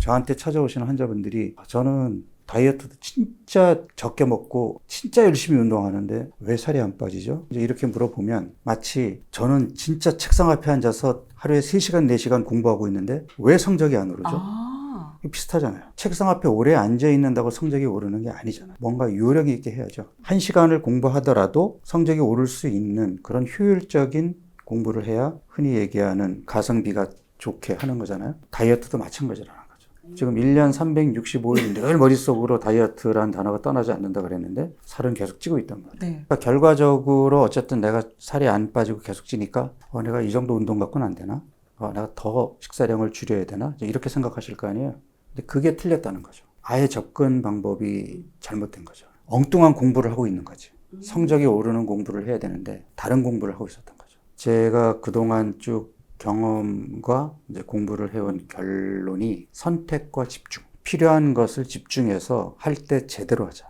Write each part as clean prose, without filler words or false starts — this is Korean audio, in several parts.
저한테 찾아오시는 환자분들이 저는 다이어트도 진짜 적게 먹고 진짜 열심히 운동하는데 왜 살이 안 빠지죠? 이제 이렇게 물어보면 마치 저는 진짜 책상 앞에 앉아서 하루에 3시간, 4시간 공부하고 있는데 왜 성적이 안 오르죠? 비슷하잖아요. 책상 앞에 오래 앉아 있는다고 성적이 오르는 게 아니잖아요. 뭔가 요령 있게 해야죠. 1시간을 공부하더라도 성적이 오를 수 있는 그런 효율적인 공부를 해야 흔히 얘기하는 가성비가 좋게 하는 거잖아요. 다이어트도 마찬가지라는 거죠. 지금 1년 365일 늘 머릿속으로 다이어트라는 단어가 떠나지 않는다 그랬는데 살은 계속 찌고 있단 말이에요. 네. 그러니까 결과적으로 어쨌든 내가 살이 안 빠지고 계속 찌니까 내가 이 정도 운동 갖고는 안 되나? 내가 더 식사량을 줄여야 되나? 이렇게 생각하실 거 아니에요. 근데 그게 틀렸다는 거죠. 아예 접근 방법이 잘못된 거죠. 엉뚱한 공부를 하고 있는 거지. 성적이 오르는 공부를 해야 되는데 다른 공부를 하고 있었던 거죠. 제가 그동안 쭉 경험과 이제 공부를 해온 결론이 선택과 집중. 필요한 것을 집중해서 할 때 제대로 하자.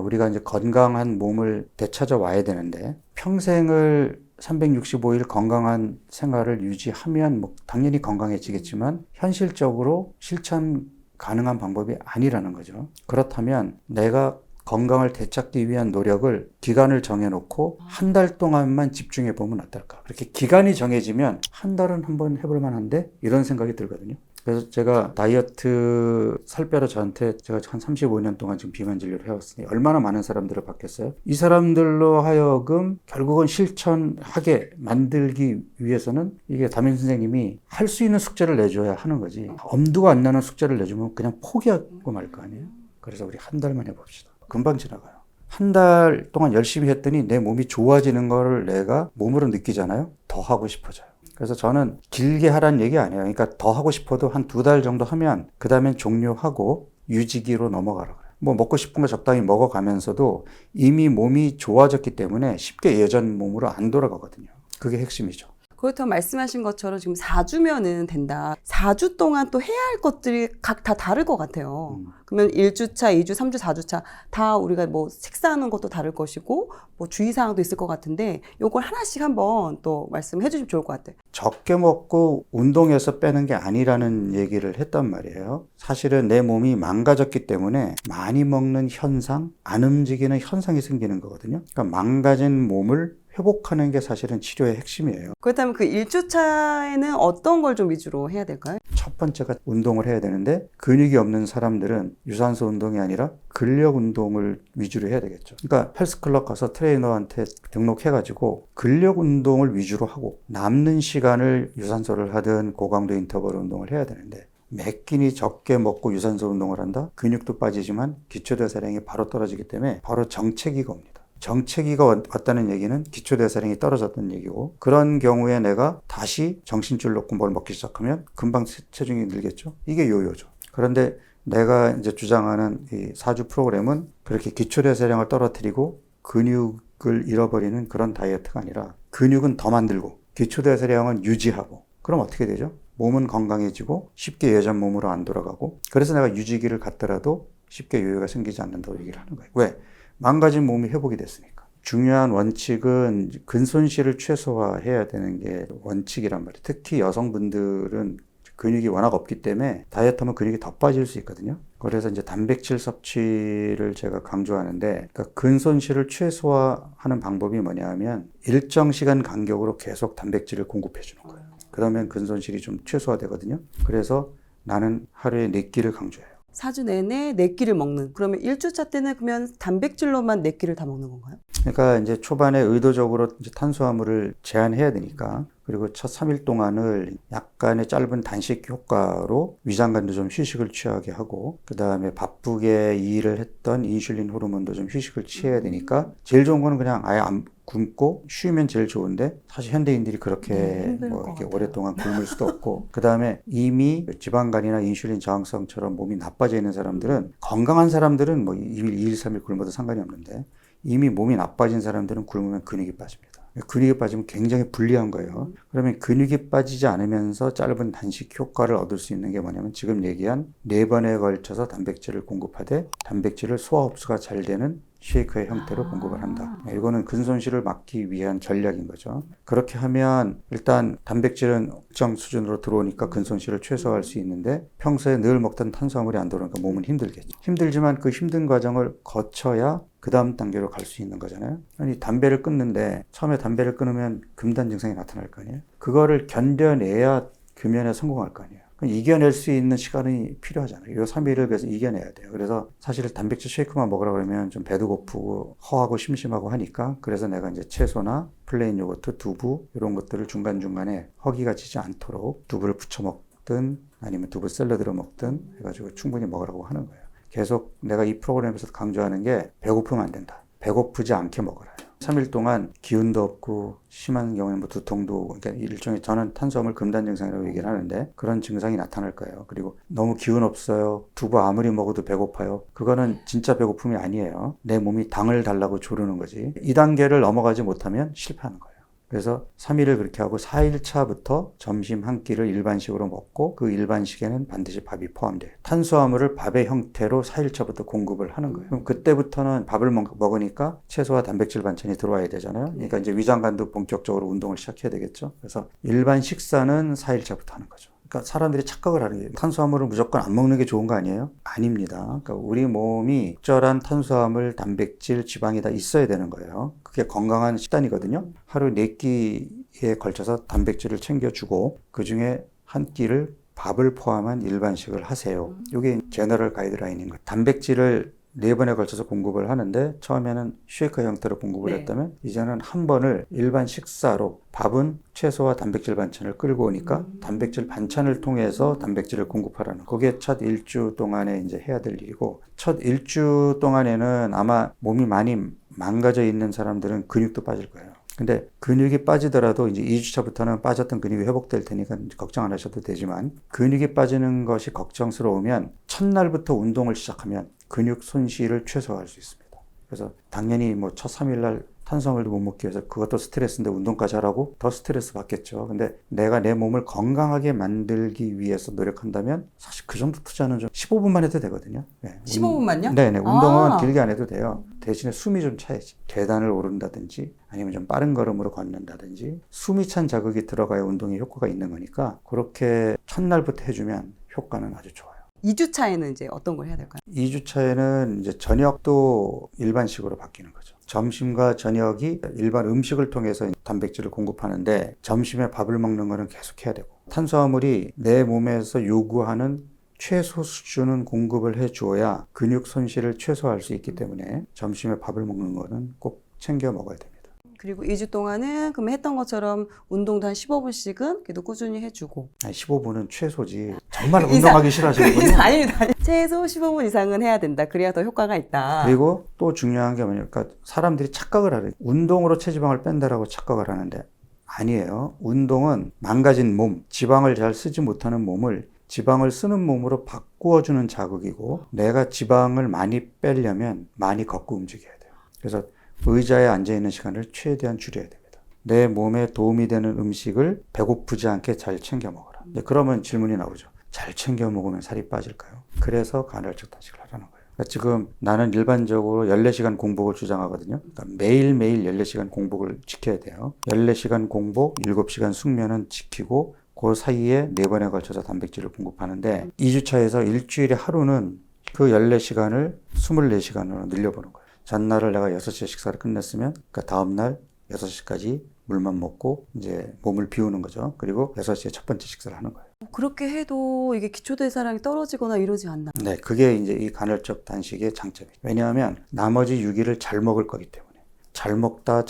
우리가 이제 건강한 몸을 되찾아 와야 되는데 평생을 365일 건강한 생활을 유지하면 뭐 당연히 건강해지겠지만 현실적으로 실천 가능한 방법이 아니라는 거죠. 그렇다면 내가 건강을 되찾기 위한 노력을 기간을 정해놓고 한 달 동안만 집중해 보면 어떨까. 그렇게 기간이 정해지면 한 달은 한번 해볼 만한데 이런 생각이 들거든요. 그래서 제가 다이어트 살 빼러 저한테 제가 한 35년 동안 지금 비만 진료를 해왔으니 얼마나 많은 사람들을 봤겠어요. 이 사람들로 하여금 결국은 실천하게 만들기 위해서는 이게 담임 선생님이 할 수 있는 숙제를 내줘야 하는 거지. 엄두가 안 나는 숙제를 내주면 그냥 포기하고 말 거 아니에요. 그래서 우리 한 달만 해봅시다. 금방 지나가요. 한 달 동안 열심히 했더니 내 몸이 좋아지는 거를 내가 몸으로 느끼잖아요. 더 하고 싶어져요. 그래서 저는 길게 하라는 얘기 아니에요. 그러니까 더 하고 싶어도 한 2달 정도 하면 그 다음엔 종료하고 유지기로 넘어가라 그래요. 뭐 먹고 싶은 거 적당히 먹어가면서도 이미 몸이 좋아졌기 때문에 쉽게 예전 몸으로 안 돌아가거든요. 그게 핵심이죠. 그렇다면 말씀하신 것처럼 지금 4주면은 된다. 4주 동안 또 해야 할 것들이 각 다 다를 것 같아요. 그러면 1주차, 2주, 3주, 4주차 다 우리가 뭐 식사하는 것도 다를 것이고 뭐 주의사항도 있을 것 같은데 요걸 하나씩 한번 또 말씀해 주시면 좋을 것 같아요. 적게 먹고 운동해서 빼는 게 아니라는 얘기를 했단 말이에요. 사실은 내 몸이 망가졌기 때문에 많이 먹는 현상, 안 움직이는 현상이 생기는 거거든요. 그러니까 망가진 몸을 회복하는 게 사실은 치료의 핵심이에요. 그렇다면 그 1주차에는 어떤 걸 좀 위주로 해야 될까요? 첫 번째가 운동을 해야 되는데 근육이 없는 사람들은 유산소 운동이 아니라 근력 운동을 위주로 해야 되겠죠. 그러니까 헬스클럽 가서 트레이너한테 등록해가지고 근력 운동을 위주로 하고 남는 시간을 유산소를 하든 고강도 인터벌 운동을 해야 되는데 몇 끼니 적게 먹고 유산소 운동을 한다? 근육도 빠지지만 기초대사량이 바로 떨어지기 때문에 바로 정체기가 옵니다. 정체기가 왔다는 얘기는 기초대사량이 떨어졌다는 얘기고 그런 경우에 내가 다시 정신줄 놓고 뭘 먹기 시작하면 금방 체중이 늘겠죠. 이게 요요죠. 그런데 내가 이제 주장하는 이 4주 프로그램은 그렇게 기초대사량을 떨어뜨리고 근육을 잃어버리는 그런 다이어트가 아니라 근육은 더 만들고 기초대사량은 유지하고 그럼 어떻게 되죠? 몸은 건강해지고 쉽게 예전 몸으로 안 돌아가고 그래서 내가 유지기를 갖더라도 쉽게 요요가 생기지 않는다고 얘기를 하는 거예요. 왜? 망가진 몸이 회복이 됐으니까. 중요한 원칙은 근손실을 최소화해야 되는 게 원칙이란 말이에요. 특히 여성분들은 근육이 워낙 없기 때문에 다이어트하면 근육이 더 빠질 수 있거든요. 그래서 이제 단백질 섭취를 제가 강조하는데 그러니까 근손실을 최소화하는 방법이 뭐냐 하면 일정 시간 간격으로 계속 단백질을 공급해 주는 거예요. 그러면 근손실이 좀 최소화되거든요. 그래서 나는 하루에 4끼를 강조해요. 4주 내내 4끼를 먹는. 그러면 1주차 때는 그러면 단백질로만 4끼를 다 먹는 건가요? 그러니까 이제 초반에 의도적으로 이제 탄수화물을 제한해야 되니까 그리고 첫 3일 동안을 약간의 짧은 단식 효과로 위장관도 좀 휴식을 취하게 하고 그 다음에 바쁘게 일을 했던 인슐린 호르몬도 좀 휴식을 취해야 되니까 제일 좋은 거는 그냥 아예 안 굶고 쉬면 제일 좋은데 사실 현대인들이 그렇게 뭐 이렇게 오랫동안 굶을 수도 없고 그 다음에 이미 지방간이나 인슐린 저항성처럼 몸이 나빠져 있는 사람들은 건강한 사람들은 뭐 2일, 2일, 3일 굶어도 상관이 없는데 이미 몸이 나빠진 사람들은 굶으면 근육이 빠집니다. 근육이 빠지면 굉장히 불리한 거예요. 그러면 근육이 빠지지 않으면서 짧은 단식 효과를 얻을 수 있는 게 뭐냐면 지금 얘기한 4번에 걸쳐서 단백질을 공급하되 단백질을 소화 흡수가 잘 되는 쉐이크의 형태로 공급을 한다. 이거는 근손실을 막기 위한 전략인 거죠. 그렇게 하면 일단 단백질은 일정 수준으로 들어오니까 근손실을 최소화할 수 있는데 평소에 늘 먹던 탄수화물이 안 들어오니까 몸은 힘들겠죠. 힘들지만 그 힘든 과정을 거쳐야 그 다음 단계로 갈 수 있는 거잖아요. 아니 담배를 끊는데 처음에 담배를 끊으면 금단 증상이 나타날 거 아니에요. 그거를 견뎌내야 금연에 성공할 거 아니에요. 이겨낼 수 있는 시간이 필요하잖아요. 요 3일을 그래서 이겨내야 돼요. 그래서 사실 단백질 쉐이크만 먹으라 그러면 좀 배도 고프고 허하고 심심하고 하니까 그래서 내가 이제 채소나 플레인 요거트, 두부 이런 것들을 중간중간에 허기가 지지 않도록 두부를 부쳐 먹든 아니면 두부 샐러드로 먹든 해가지고 충분히 먹으라고 하는 거예요. 계속 내가 이 프로그램에서 강조하는 게 배고프면 안 된다. 배고프지 않게 먹으라요. 3일 동안 기운도 없고 심한 경우에는 뭐 두통도 그러니까 일종의 저는 탄수화물 금단 증상이라고 얘기를 하는데 그런 증상이 나타날 거예요. 그리고 너무 기운 없어요. 두부 아무리 먹어도 배고파요. 그거는 진짜 배고픔이 아니에요. 내 몸이 당을 달라고 조르는 거지. 이 단계를 넘어가지 못하면 실패하는 거예요. 그래서 3일을 그렇게 하고 4일차부터 점심 한 끼를 일반식으로 먹고 그 일반식에는 반드시 밥이 포함돼요. 탄수화물을 밥의 형태로 4일차부터 공급을 하는 거예요. 그럼 그때부터는 밥을 먹으니까 채소와 단백질 반찬이 들어와야 되잖아요. 그러니까 이제 위장관도 본격적으로 운동을 시작해야 되겠죠. 그래서 일반 식사는 4일차부터 하는 거죠. 그러니까 사람들이 착각을 하는 거예요. 탄수화물을 무조건 안 먹는 게 좋은 거 아니에요? 아닙니다. 그러니까 우리 몸이 적절한 탄수화물, 단백질, 지방이 다 있어야 되는 거예요. 그게 건강한 식단이거든요. 하루 4끼에 걸쳐서 단백질을 챙겨주고 그중에 한 끼를 밥을 포함한 일반식을 하세요. 이게 제너럴 가이드라인인 거예요. 단백질을 4번에 걸쳐서 공급을 하는데 처음에는 쉐이크 형태로 공급을 했다면 이제는 한 번을 일반 식사로 밥은 채소와 단백질 반찬을 끌고 오니까 단백질 반찬을 통해서 단백질을 공급하라는 그게 첫 일주 동안에 이제 해야 될 일이고 첫 일주 동안에는 아마 몸이 많이 망가져 있는 사람들은 근육도 빠질 거예요. 근데 근육이 빠지더라도 이제 2주차부터는 빠졌던 근육이 회복될 테니까 걱정 안 하셔도 되지만 근육이 빠지는 것이 걱정스러우면 첫날부터 운동을 시작하면 근육 손실을 최소화할 수 있습니다. 그래서 당연히 뭐 첫 3일날 탄수화물도 못 먹기 위해서 그것도 스트레스인데 운동까지 하라고 더 스트레스 받겠죠. 근데 내가 내 몸을 건강하게 만들기 위해서 노력한다면 사실 그 정도 투자는 좀 15분만 해도 되거든요. 네. 15분만요? 네네. 운동은 길게 안 해도 돼요. 대신에 숨이 좀 차야지. 계단을 오른다든지 아니면 좀 빠른 걸음으로 걷는다든지 숨이 찬 자극이 들어가야 운동에 효과가 있는 거니까 그렇게 첫날부터 해주면 효과는 아주 좋아요. 2주 차에는 이제 어떤 걸 해야 될까요? 2주 차에는 이제 저녁도 일반식으로 바뀌는 거죠. 점심과 저녁이 일반 음식을 통해서 단백질을 공급하는데 점심에 밥을 먹는 거는 계속 해야 되고 탄수화물이 내 몸에서 요구하는 최소 수준은 공급을 해주어야 근육 손실을 최소화할 수 있기 때문에 점심에 밥을 먹는 거는 꼭 챙겨 먹어야 됩니다. 그리고 2주 동안은 그럼 했던 것처럼 운동도 한 15분씩은 그래도 꾸준히 해주고 15분은 최소지. 정말 운동하기 싫어하시는군요. 아닙니다. 최소 15분 이상은 해야 된다. 그래야 더 효과가 있다. 그리고 또 중요한 게 뭐냐니까 사람들이 착각을 하래요. 운동으로 체지방을 뺀다라고 착각을 하는데 아니에요. 운동은 망가진 몸, 지방을 잘 쓰지 못하는 몸을 지방을 쓰는 몸으로 바꾸어주는 자극이고 내가 지방을 많이 빼려면 많이 걷고 움직여야 돼요. 그래서 의자에 앉아있는 시간을 최대한 줄여야 됩니다. 내 몸에 도움이 되는 음식을 배고프지 않게 잘 챙겨 먹어라. 그러면 질문이 나오죠. 잘 챙겨 먹으면 살이 빠질까요? 그래서 간헐적 단식을 하라는 거예요. 그러니까 지금 나는 일반적으로 14시간 공복을 주장하거든요. 그러니까 매일매일 14시간 공복을 지켜야 돼요. 14시간 공복, 7시간 숙면은 지키고 그 사이에 4번에 걸쳐서 단백질을 공급하는데 2주차에서 일주일에 하루는 그 14시간을 24시간으로 늘려보는 거예요. 전날을 내가 6시에 식사를 끝냈으면 그러니까 다음날 6시까지 물만 먹고 이제 몸을 비우는 거죠. 그리고 6시에 첫 번째 식사를 하는 거예요. 그렇게 해도 이게 기초대사량이 떨어지거나 이러지 않나? 네, 그게 이제 이 간헐적 단식의 장점이에요. 왜냐하면 나머지 6일을 잘 먹을 거기 때문에 잘 먹다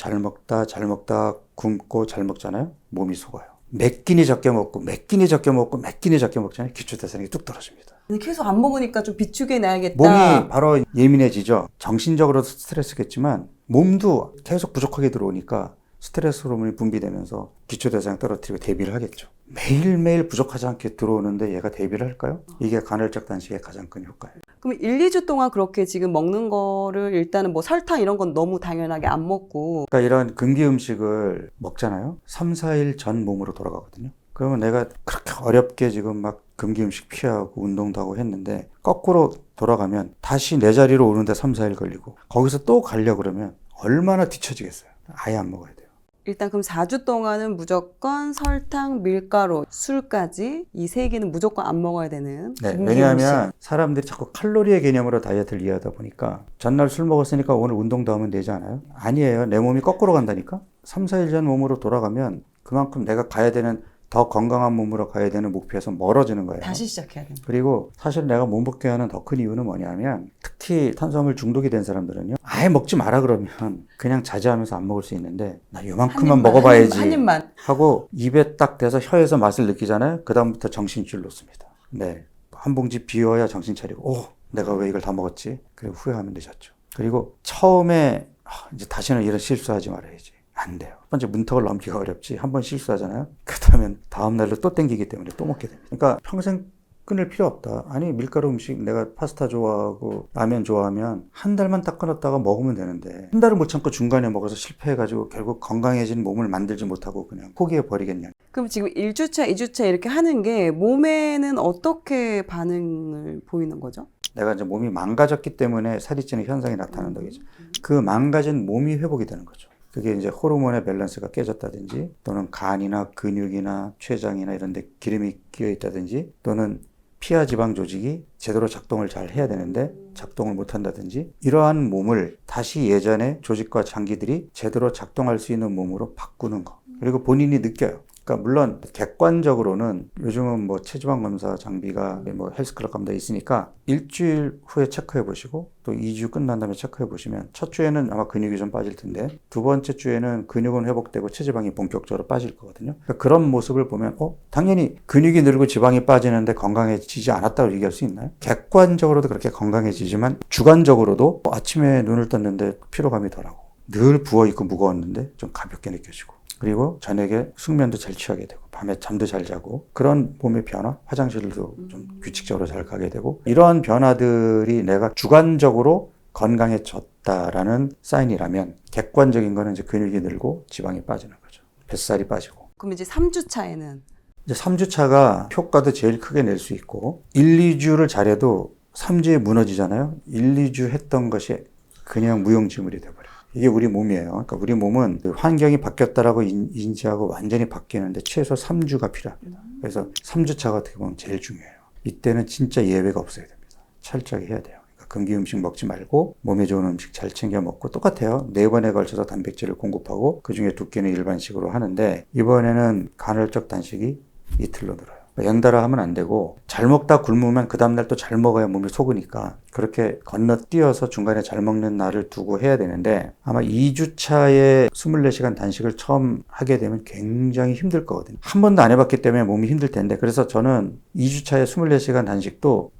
굶고 잘 먹잖아요. 몸이 속아요. 몇 끼니 적게 먹고 몇 끼니 적게 먹잖아요. 기초대사량이 뚝 떨어집니다. 근데 계속 안 먹으니까 좀 비축해 놔야겠다. 몸이 바로 예민해지죠. 정신적으로도 스트레스겠지만 몸도 계속 부족하게 들어오니까 스트레스 호르몬이 분비되면서 기초대사량 떨어뜨리고 대비를 하겠죠. 매일매일 부족하지 않게 들어오는데 얘가 대비를 할까요? 이게 간헐적 단식의 가장 큰 효과예요. 그럼 1, 2주 동안 그렇게 지금 먹는 거를 일단은 뭐 설탕 이런 건 너무 당연하게 안 먹고 그러니까 이런 금기 음식을 먹잖아요. 3, 4일 전 몸으로 돌아가거든요. 그러면 내가 그렇게 어렵게 지금 막 금기 음식 피하고 운동도 하고 했는데 거꾸로 돌아가면 다시 내 자리로 오는데 3, 4일 걸리고 거기서 또 가려고 그러면 얼마나 뒤처지겠어요. 아예 안 먹어야 돼요. 일단 그럼 4주 동안은 무조건 설탕, 밀가루, 술까지 이 세 개는 무조건 안 먹어야 되는 네, 금기 왜냐하면 음식. 사람들이 자꾸 칼로리의 개념으로 다이어트를 이해하다 보니까 전날 술 먹었으니까 오늘 운동도 하면 되지 않아요? 아니에요. 내 몸이 거꾸로 간다니까? 3, 4일 전 몸으로 돌아가면 그만큼 내가 가야 되는 더 건강한 몸으로 가야 되는 목표에서 멀어지는 거예요. 다시 시작해야 돼요. 그리고 사실 내가 못 먹게 하는 더 큰 이유는 뭐냐면 특히 탄수화물 중독이 된 사람들은요. 아예 먹지 마라 그러면 그냥 자제하면서 안 먹을 수 있는데 나 요만큼만 먹어봐야지 한 입만. 하고 입에 딱 대서 혀에서 맛을 느끼잖아요. 그 다음부터 정신줄 놓습니다. 네, 한 봉지 비워야 정신 차리고 내가 왜 이걸 다 먹었지? 그리고 후회하면 되셨죠. 그리고 처음에 이제 다시는 이런 실수하지 말아야지. 안 돼요. 첫 번째 문턱을 넘기가 어렵지. 한 번 실수하잖아요. 그러면 다음 날로 또 땡기기 때문에 또 먹게 됩니다. 그러니까 평생 끊을 필요 없다. 아니 밀가루 음식 내가 파스타 좋아하고 라면 좋아하면 한 달만 딱 끊었다가 먹으면 되는데 한 달을 못 참고 중간에 먹어서 실패해가지고 결국 건강해진 몸을 만들지 못하고 그냥 포기해 버리겠냐. 그럼 지금 1주차, 2주차 이렇게 하는 게 몸에는 어떻게 반응을 보이는 거죠? 내가 이제 몸이 망가졌기 때문에 살이 찌는 현상이 나타난다겠죠. 그 망가진 몸이 회복이 되는 거죠. 그게 이제 호르몬의 밸런스가 깨졌다든지 또는 간이나 근육이나 췌장이나 이런 데 기름이 끼어 있다든지 또는 피하 지방 조직이 제대로 작동을 잘 해야 되는데 작동을 못 한다든지 이러한 몸을 다시 예전에 조직과 장기들이 제대로 작동할 수 있는 몸으로 바꾸는 거. 그리고 본인이 느껴요. 그러니까 물론 객관적으로는 요즘은 뭐 체지방 검사 장비가 뭐 헬스클럽 가면 다 있으니까 일주일 후에 체크해 보시고 또 2주 끝난 다음에 체크해 보시면 첫 주에는 아마 근육이 좀 빠질 텐데 두 번째 주에는 근육은 회복되고 체지방이 본격적으로 빠질 거거든요. 그러니까 그런 모습을 보면 당연히 근육이 늘고 지방이 빠지는데 건강해지지 않았다고 얘기할 수 있나요? 객관적으로도 그렇게 건강해지지만 주관적으로도 아침에 눈을 떴는데 피로감이 덜하고 늘 부어있고 무거웠는데 좀 가볍게 느껴지고 그리고 저녁에 숙면도 잘 취하게 되고 밤에 잠도 잘 자고 그런 몸의 변화, 화장실도 좀 규칙적으로 잘 가게 되고 이러한 변화들이 내가 주관적으로 건강해졌다라는 사인이라면 객관적인 거는 이제 근육이 늘고 지방이 빠지는 거죠. 뱃살이 빠지고. 그럼 이제 3주차에는 이제 3주차가 효과도 제일 크게 낼 수 있고 1, 2주를 잘해도 3주에 무너지잖아요. 1, 2주 했던 것이 그냥 무용지물이 돼버려요. 이게 우리 몸이에요. 그러니까 우리 몸은 환경이 바뀌었다라고 인지하고 완전히 바뀌는데 최소 3주가 필요합니다. 그래서 3주차가 어떻게 보면 제일 중요해요. 이때는 진짜 예외가 없어야 됩니다. 철저히 해야 돼요. 그러니까 금기 음식 먹지 말고 몸에 좋은 음식 잘 챙겨 먹고 똑같아요. 4번에 걸쳐서 단백질을 공급하고 그중에 2끼는 일반식으로 하는데 이번에는 간헐적 단식이 이틀로 늘어요. 연달아 하면 안 되고 잘 먹다 굶으면 그 다음날 또 잘 먹어야 몸이 속으니까 그렇게 건너뛰어서 중간에 잘 먹는 날을 두고 해야 되는데 아마 2주차에 24시간 단식을 처음 하게 되면 굉장히 힘들 거거든요. 한 번도 안 해봤기 때문에 몸이 힘들 텐데 그래서 저는 2주차에 24시간 단식도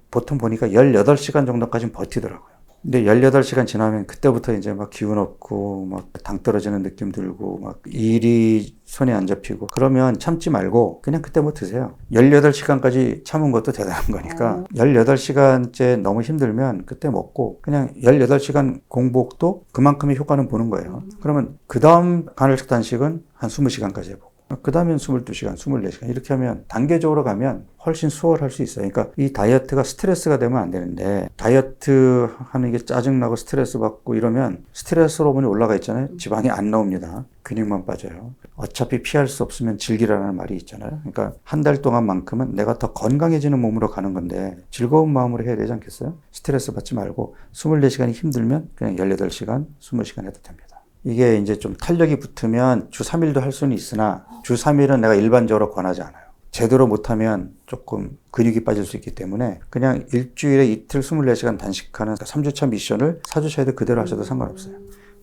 보통 보니까 18시간 정도까지는 버티더라고요. 근데 18시간 지나면 그때부터 이제 막 기운 없고 막 당 떨어지는 느낌 들고 막 일이 손에 안 잡히고 그러면 참지 말고 그냥 그때 뭐 드세요. 18시간까지 참은 것도 대단한 거니까 18시간째 너무 힘들면 그때 먹고 그냥 18시간 공복도 그만큼의 효과는 보는 거예요. 그러면 그 다음 간헐적 단식은 한 20시간까지 해보고 그 다음엔 22시간, 24시간 이렇게 하면 단계적으로 가면 훨씬 수월할 수 있어요. 그러니까 이 다이어트가 스트레스가 되면 안 되는데 다이어트 하는 게 짜증나고 스트레스 받고 이러면 스트레스 호르몬이 올라가 있잖아요. 지방이 안 나옵니다. 근육만 빠져요. 어차피 피할 수 없으면 즐기라는 말이 있잖아요. 그러니까 한 달 동안만큼은 내가 더 건강해지는 몸으로 가는 건데 즐거운 마음으로 해야 되지 않겠어요? 스트레스 받지 말고 24시간이 힘들면 그냥 18시간, 20시간 해도 됩니다. 이게 이제 좀 탄력이 붙으면 주 3일도 할 수는 있으나 주 3일은 내가 일반적으로 권하지 않아요. 제대로 못하면 조금 근육이 빠질 수 있기 때문에 그냥 일주일에 이틀 24시간 단식하는 3주차 미션을 4주차에도 그대로 하셔도 상관없어요.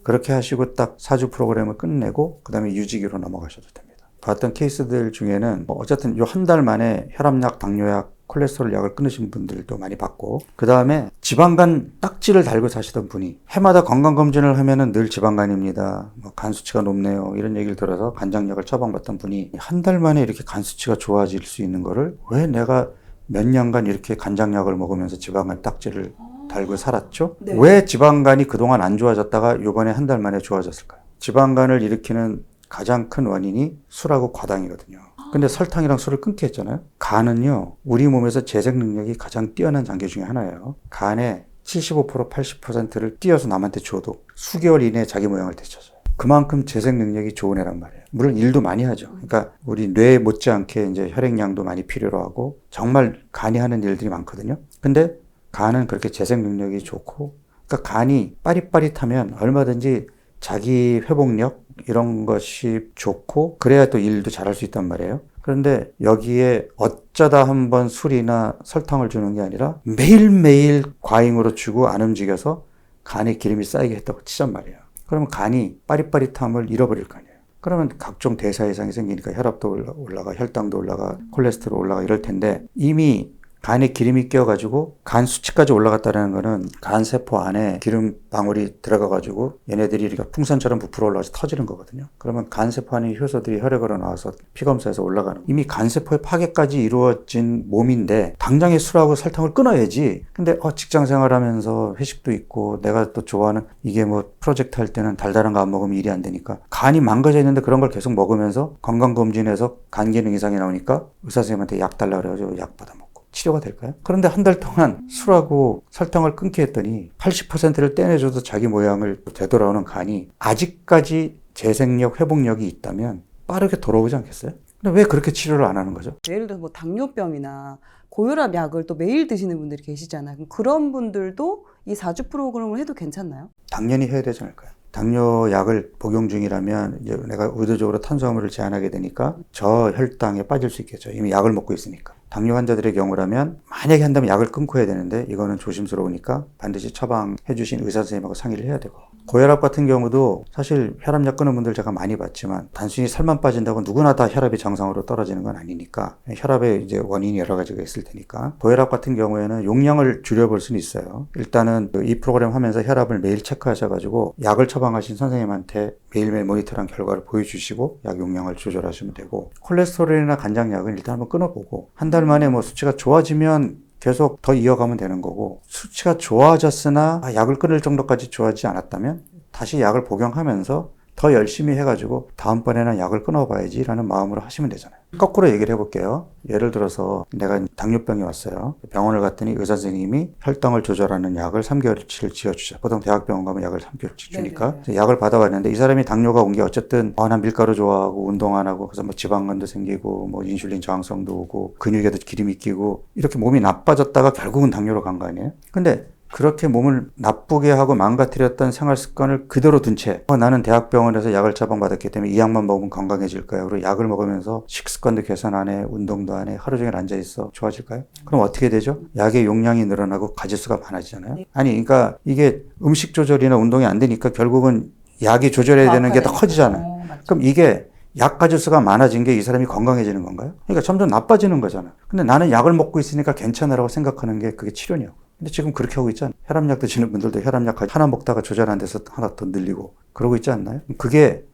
그렇게 하시고 딱 4주 프로그램을 끝내고 그 다음에 유지기로 넘어가셔도 됩니다. 봤던 케이스들 중에는 어쨌든 요 한 달 만에 혈압약, 당뇨약, 콜레스테롤 약을 끊으신 분들도 많이 봤고 그 다음에 지방간 딱지를 달고 사시던 분이 해마다 건강검진을 하면은 늘 지방간입니다. 간 수치가 높네요. 이런 얘기를 들어서 간장약을 처방받던 분이 한 달 만에 이렇게 간 수치가 좋아질 수 있는 거를 왜 내가 몇 년간 이렇게 간장약을 먹으면서 지방간 딱지를 달고 살았죠? 네. 왜 지방간이 그동안 안 좋아졌다가 요번에 한 달 만에 좋아졌을까요? 지방간을 일으키는 가장 큰 원인이 술하고 과당이거든요. 근데 설탕이랑 술을 끊게 했잖아요. 간은요, 우리 몸에서 재생 능력이 가장 뛰어난 장기 중에 하나예요. 간에 75%, 80%를 띄어서 남한테 줘도 수개월 이내에 자기 모양을 되찾아요. 그만큼 재생 능력이 좋은 애란 말이에요. 물론 일도 많이 하죠. 그러니까 우리 뇌 못지않게 이제 혈액량도 많이 필요로 하고 정말 간이 하는 일들이 많거든요. 근데 간은 그렇게 재생 능력이 좋고, 그러니까 간이 빠릿빠릿하면 얼마든지 자기 회복력 이런 것이 좋고 그래야 또 일도 잘할 수 있단 말이에요. 그런데 여기에 어쩌다 한번 술이나 설탕을 주는 게 아니라 매일매일 과잉으로 주고 안 움직여서 간에 기름이 쌓이게 했다고 치잔 말이에요. 그러면 간이 빠릿빠릿함을 잃어버릴 거 아니에요. 그러면 각종 대사 이상이 생기니까 혈압도 올라가, 혈당도 올라가, 콜레스테롤 올라가 이럴 텐데 이미 간에 기름이 껴가지고 간 수치까지 올라갔다는 거는 간 세포 안에 기름 방울이 들어가가지고 얘네들이 이렇게 풍선처럼 부풀어 올라가서 터지는 거거든요. 그러면 간 세포 안에 효소들이 혈액으로 나와서 피검사에서 올라가는 거예요. 이미 간 세포의 파괴까지 이루어진 몸인데 당장에 술하고 설탕을 끊어야지. 근데 직장 생활하면서 회식도 있고 내가 또 좋아하는 이게 뭐 프로젝트 할 때는 달달한 거 안 먹으면 일이 안 되니까 간이 망가져 있는데 그런 걸 계속 먹으면서 건강검진에서 간 기능 이상이 나오니까 의사 선생님한테 약 달라 그래가지고 약 받아먹고 치료가 될까요? 그런데 한 달 동안 술하고 설탕을 끊게 했더니 80%를 떼내줘도 자기 모양을 되돌아오는 간이 아직까지 재생력, 회복력이 있다면 빠르게 돌아오지 않겠어요? 근데 왜 그렇게 치료를 안 하는 거죠? 예를 들어서 뭐 당뇨병이나 고혈압 약을 또 매일 드시는 분들이 계시잖아요. 그럼 그런 분들도 이 4주 프로그램을 해도 괜찮나요? 당연히 해야 되지 않을까요? 당뇨 약을 복용 중이라면 이제 내가 의도적으로 탄수화물을 제한하게 되니까 저혈당에 빠질 수 있겠죠. 이미 약을 먹고 있으니까. 당뇨 환자들의 경우라면 만약에 한다면 약을 끊고 해야 되는데 이거는 조심스러우니까 반드시 처방해 주신 의사 선생님하고 상의를 해야 되고, 고혈압 같은 경우도 사실 혈압약 끊은 분들 제가 많이 봤지만 단순히 살만 빠진다고 누구나 다 혈압이 정상으로 떨어지는 건 아니니까 혈압에 이제 원인이 여러 가지가 있을 테니까 고혈압 같은 경우에는 용량을 줄여볼 수는 있어요. 일단은 이 프로그램 하면서 혈압을 매일 체크하셔가지고 약을 처방하신 선생님한테 매일매일 모니터링 결과를 보여주시고 약 용량을 조절하시면 되고, 콜레스테롤이나 간장약은 일단 한번 끊어보고 한 달 만에 뭐 수치가 좋아지면 계속 더 이어가면 되는 거고, 수치가 좋아졌으나 약을 끊을 정도까지 좋아지지 않았다면 다시 약을 복용하면서 더 열심히 해가지고 다음번에는 약을 끊어봐야지 라는 마음으로 하시면 되잖아요. 거꾸로 얘기를 해볼게요. 예를 들어서 내가 당뇨병이 왔어요. 병원을 갔더니 의사 선생님이 혈당을 조절하는 약을 3개월치를 지어주자. 보통 대학병원 가면 약을 3개월치 주니까 약을 받아봤는데 이 사람이 당뇨가 온 게 어쨌든 난 밀가루 좋아하고 운동 안 하고 그래서 뭐 지방간도 생기고 뭐 인슐린 저항성도 오고 근육에도 기름이 끼고 이렇게 몸이 나빠졌다가 결국은 당뇨로 간 거 아니에요? 근데 그렇게 몸을 나쁘게 하고 망가뜨렸던 생활 습관을 그대로 둔 채 나는 대학병원에서 약을 처방받았기 때문에 이 약만 먹으면 건강해질 거야. 그리고 약을 먹으면서 식습관도 개선 안 해, 운동도 안 해, 하루 종일 앉아있어. 좋아질까요? 그럼 어떻게 되죠? 약의 용량이 늘어나고 가짓수가 많아지잖아요. 아니 그러니까 이게 음식 조절이나 운동이 안 되니까 결국은 약이 조절해야 되는 게 더 커지잖아요. 그럼 이게 약 가짓수가 많아진 게 이 사람이 건강해지는 건가요? 그러니까 점점 나빠지는 거잖아. 근데 나는 약을 먹고 있으니까 괜찮으라고 생각하는 게 그게 치료냐고. 근데 지금 그렇게 하고 있지 않나요? 혈압약 드시는 분들도 혈압약 하나 먹다가 조절 안 돼서 하나 더 늘리고 그러고 있지 않나요? 그게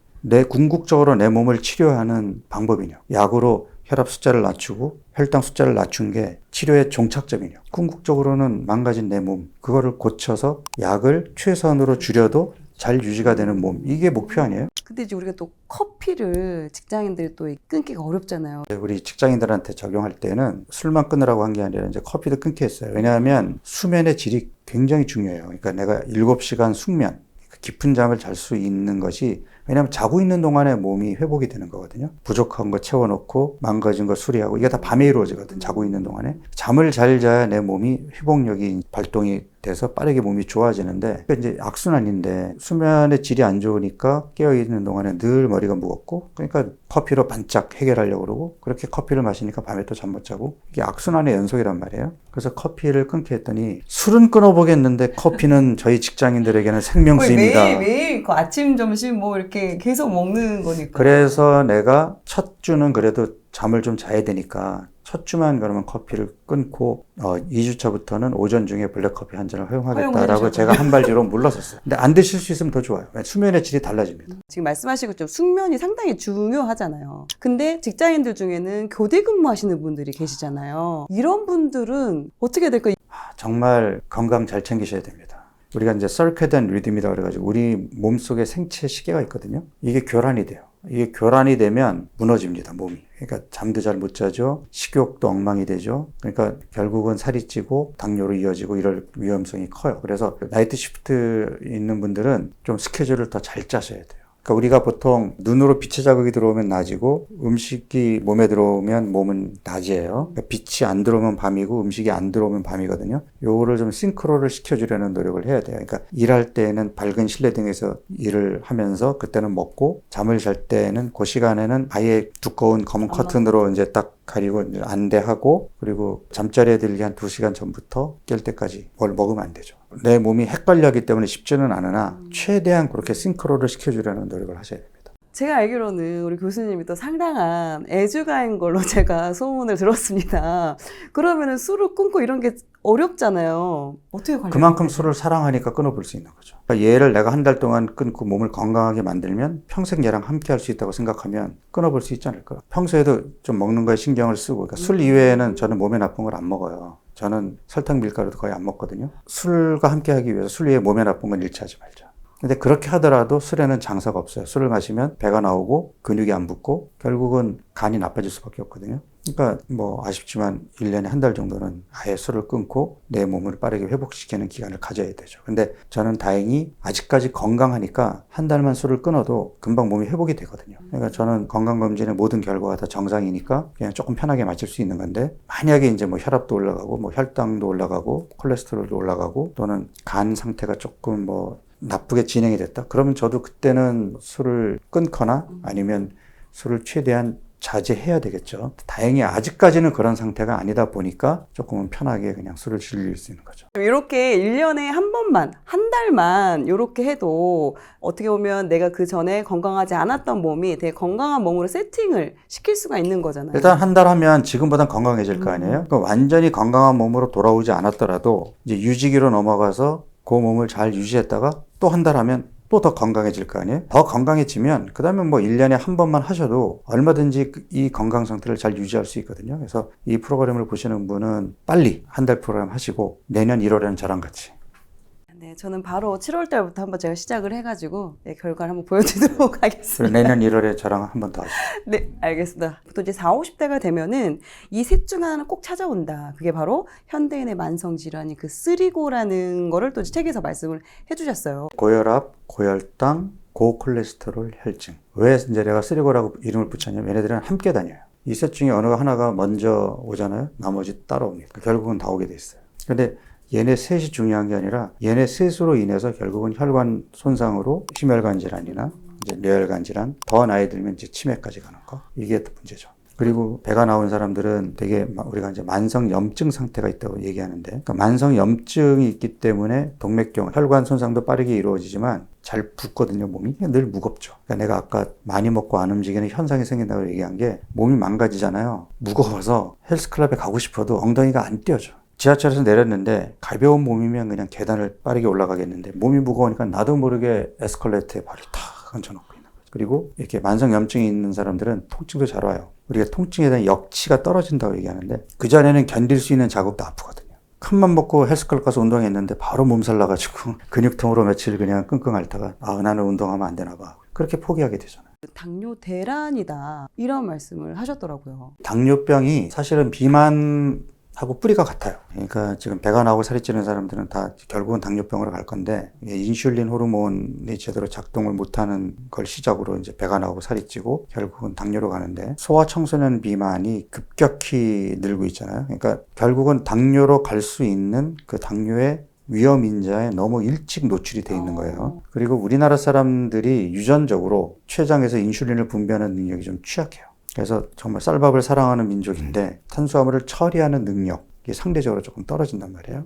궁극적으로 내 몸을 치료하는 방법이냐? 약으로 혈압 숫자를 낮추고 혈당 숫자를 낮춘 게 치료의 종착점이냐? 궁극적으로는 망가진 내 몸, 그거를 고쳐서 약을 최선으로 줄여도 잘 유지가 되는 몸, 이게 목표 아니에요? 근데 이제 우리가 또 커피를 직장인들이 또 끊기가 어렵잖아요. 우리 직장인들한테 적용할 때는 술만 끊으라고 한 게 아니라 이제 커피도 끊게 했어요. 왜냐하면 수면의 질이 굉장히 중요해요. 그러니까 내가 7시간 숙면, 깊은 잠을 잘 수 있는 것이, 왜냐하면 자고 있는 동안에 몸이 회복이 되는 거거든요. 부족한 거 채워놓고 망가진 거 수리하고 이게 다 밤에 이루어지거든. 자고 있는 동안에. 잠을 잘 자야 내 몸이 회복력이 발동이 돼서 빠르게 몸이 좋아지는데, 그러니까 이제 악순환인데 수면의 질이 안 좋으니까 깨어있는 동안에 늘 머리가 무겁고, 그러니까 커피로 반짝 해결하려고 그러고, 그렇게 커피를 마시니까 밤에 또 잠 못 자고, 이게 악순환의 연속이란 말이에요. 그래서 커피를 끊게 했더니 술은 끊어보겠는데 커피는 저희 직장인들에게는 생명수입니다. 매일 그 아침 점심 뭐 이렇게 계속 먹는 거니까. 그래서 내가 첫 주는 그래도 잠을 좀 자야 되니까 첫 주만 그러면 커피를 끊고 2주차부터는 오전 중에 블랙커피 한 잔을 허용하겠다라고 제가 한 발 뒤로 물러섰어요. 근데 안 드실 수 있으면 더 좋아요. 수면의 질이 달라집니다. 지금 말씀하신 것처럼 숙면이 상당히 중요하잖아요. 근데 직장인들 중에는 교대 근무하시는 분들이 계시잖아요. 이런 분들은 어떻게 될까요? 정말 건강 잘 챙기셔야 됩니다. 우리가 이제 circadian rhythm이라고 그래가지고 우리 몸속에 생체 시계가 있거든요. 이게 교란이 돼요. 이게 교란이 되면 무너집니다, 몸이. 그러니까 잠도 잘 못 자죠. 식욕도 엉망이 되죠. 그러니까 결국은 살이 찌고 당뇨로 이어지고 이럴 위험성이 커요. 그래서 나이트 시프트 있는 분들은 좀 스케줄을 더 잘 짜셔야 돼요. 그러니까 우리가 보통 눈으로 빛의 자극이 들어오면 낮이고 음식이 몸에 들어오면 몸은 낮이에요. 그러니까 빛이 안 들어오면 밤이고 음식이 안 들어오면 밤이거든요. 요거를 좀 싱크로를 시켜주려는 노력을 해야 돼요. 그러니까 일할 때는 밝은 실내 등에서 일을 하면서 그때는 먹고 잠을 잘 때는 그 시간에는 아예 두꺼운 검은 커튼으로 이제 딱 가리고 안대하고 그리고 잠자리에 들기 한 2시간 전부터 깰 때까지 뭘 먹으면 안 되죠. 내 몸이 헷갈려 하기 때문에 쉽지는 않으나 최대한 그렇게 싱크로를 시켜주려는 노력을 하셔야 됩니다. 제가 알기로는 우리 교수님이 또 상당한 애주가인 걸로 제가 소문을 들었습니다. 그러면은 술을 끊고 이런 게 어렵잖아요. 어떻게 관리해요? 그만큼 술을 사랑하니까 끊어볼 수 있는 거죠. 그러니까 얘를 내가 한 달 동안 끊고 몸을 건강하게 만들면 평생 얘랑 함께 할 수 있다고 생각하면 끊어볼 수 있지 않을까. 평소에도 좀 먹는 거에 신경을 쓰고 그러니까 술 이외에는 저는 몸에 나쁜 걸 안 먹어요. 저는 설탕 밀가루도 거의 안 먹거든요. 술과 함께 하기 위해서 술 위에 몸에 나쁜 건 일치하지 말자. 근데 그렇게 하더라도 술에는 장사가 없어요. 술을 마시면 배가 나오고 근육이 안 붙고 결국은 간이 나빠질 수밖에 없거든요. 그러니까 뭐 아쉽지만 1년에 한 달 정도는 아예 술을 끊고 내 몸을 빠르게 회복시키는 기간을 가져야 되죠. 근데 저는 다행히 아직까지 건강하니까 한 달만 술을 끊어도 금방 몸이 회복이 되거든요. 그러니까 저는 건강검진의 모든 결과가 다 정상이니까 그냥 조금 편하게 마실 수 있는 건데 만약에 이제 뭐 혈압도 올라가고 뭐 혈당도 올라가고 콜레스테롤도 올라가고 또는 간 상태가 조금 뭐 나쁘게 진행이 됐다. 그러면 저도 그때는 술을 끊거나 아니면 술을 최대한 자제해야 되겠죠. 다행히 아직까지는 그런 상태가 아니다 보니까 조금은 편하게 그냥 술을 즐길 수 있는 거죠. 이렇게 1년에 한 번만, 한 달만 이렇게 해도 어떻게 보면 내가 그 전에 건강하지 않았던 몸이 되게 건강한 몸으로 세팅을 시킬 수가 있는 거잖아요. 일단 한 달 하면 지금보단 건강해질 거 아니에요? 그러니까 완전히 건강한 몸으로 돌아오지 않았더라도 이제 유지기로 넘어가서 그 몸을 잘 유지했다가 또 한 달 하면 또 더 건강해질 거 아니에요? 더 건강해지면 그 다음에 뭐 1년에 한 번만 하셔도 얼마든지 이 건강 상태를 잘 유지할 수 있거든요. 그래서 이 프로그램을 보시는 분은 빨리 한 달 프로그램 하시고 내년 1월에는 저랑 같이. 네, 저는 바로 7월 달부터 한번 제가 시작을 해가지고 네, 결과를 한번 보여드리도록 그리고 하겠습니다. 내년 1월에 저랑 한 번 더 하시죠. 네, 알겠습니다. 보통 이제 40, 50대가 되면은 이 셋 중 하나는 꼭 찾아온다. 그게 바로 현대인의 만성질환이 그 쓰리고라는 거를 또 책에서 말씀을 해주셨어요. 고혈압, 고혈당, 고콜레스테롤, 혈증. 왜 이제 내가 쓰리고라고 이름을 붙였냐면 얘네들은 함께 다녀요. 이 셋 중에 어느 하나가 먼저 오잖아요. 나머지 따라옵니다. 결국은 다 오게 돼 있어요. 근데 얘네 셋이 중요한 게 아니라 얘네 셋으로 인해서 결국은 혈관 손상으로 심혈관 질환이나 이제 뇌혈관 질환, 더 나이 들면 이제 치매까지 가는 거. 이게 문제죠. 그리고 배가 나온 사람들은 되게 우리가 이제 만성 염증 상태가 있다고 얘기하는데, 그러니까 만성 염증이 있기 때문에 동맥경, 혈관 손상도 빠르게 이루어지지만 잘 붓거든요, 몸이. 늘 무겁죠. 그러니까 내가 아까 많이 먹고 안 움직이는 현상이 생긴다고 얘기한 게 몸이 망가지잖아요. 무거워서 헬스클럽에 가고 싶어도 엉덩이가 안 뛰어져. 지하철에서 내렸는데 가벼운 몸이면 그냥 계단을 빠르게 올라가겠는데 몸이 무거우니까 나도 모르게 에스컬레이터에 발을 탁 얹혀놓고 있는 거죠. 그리고 이렇게 만성염증이 있는 사람들은 통증도 잘 와요. 우리가 통증에 대한 역치가 떨어진다고 얘기하는데 그전에는 견딜 수 있는 자극도 아프거든요. 큰맘 먹고 헬스클럽 가서 운동했는데 바로 몸살 나가지고 근육통으로 며칠 그냥 끙끙 앓다가 나는 운동하면 안 되나 봐. 그렇게 포기하게 되잖아요. 당뇨 대란이다. 이런 말씀을 하셨더라고요. 당뇨병이 사실은 비만 하고 뿌리가 같아요. 그러니까 지금 배가 나오고 살이 찌는 사람들은 다 결국은 당뇨병으로 갈 건데 인슐린 호르몬이 제대로 작동을 못하는 걸 시작으로 이제 배가 나오고 살이 찌고 결국은 당뇨로 가는데 소아 청소년 비만이 급격히 늘고 있잖아요. 그러니까 결국은 당뇨로 갈 수 있는 그 당뇨의 위험 인자에 너무 일찍 노출이 돼 있는 거예요. 그리고 우리나라 사람들이 유전적으로 췌장에서 인슐린을 분비하는 능력이 좀 취약해요. 그래서 정말 쌀밥을 사랑하는 민족인데 탄수화물을 처리하는 능력이 상대적으로 조금 떨어진단 말이에요.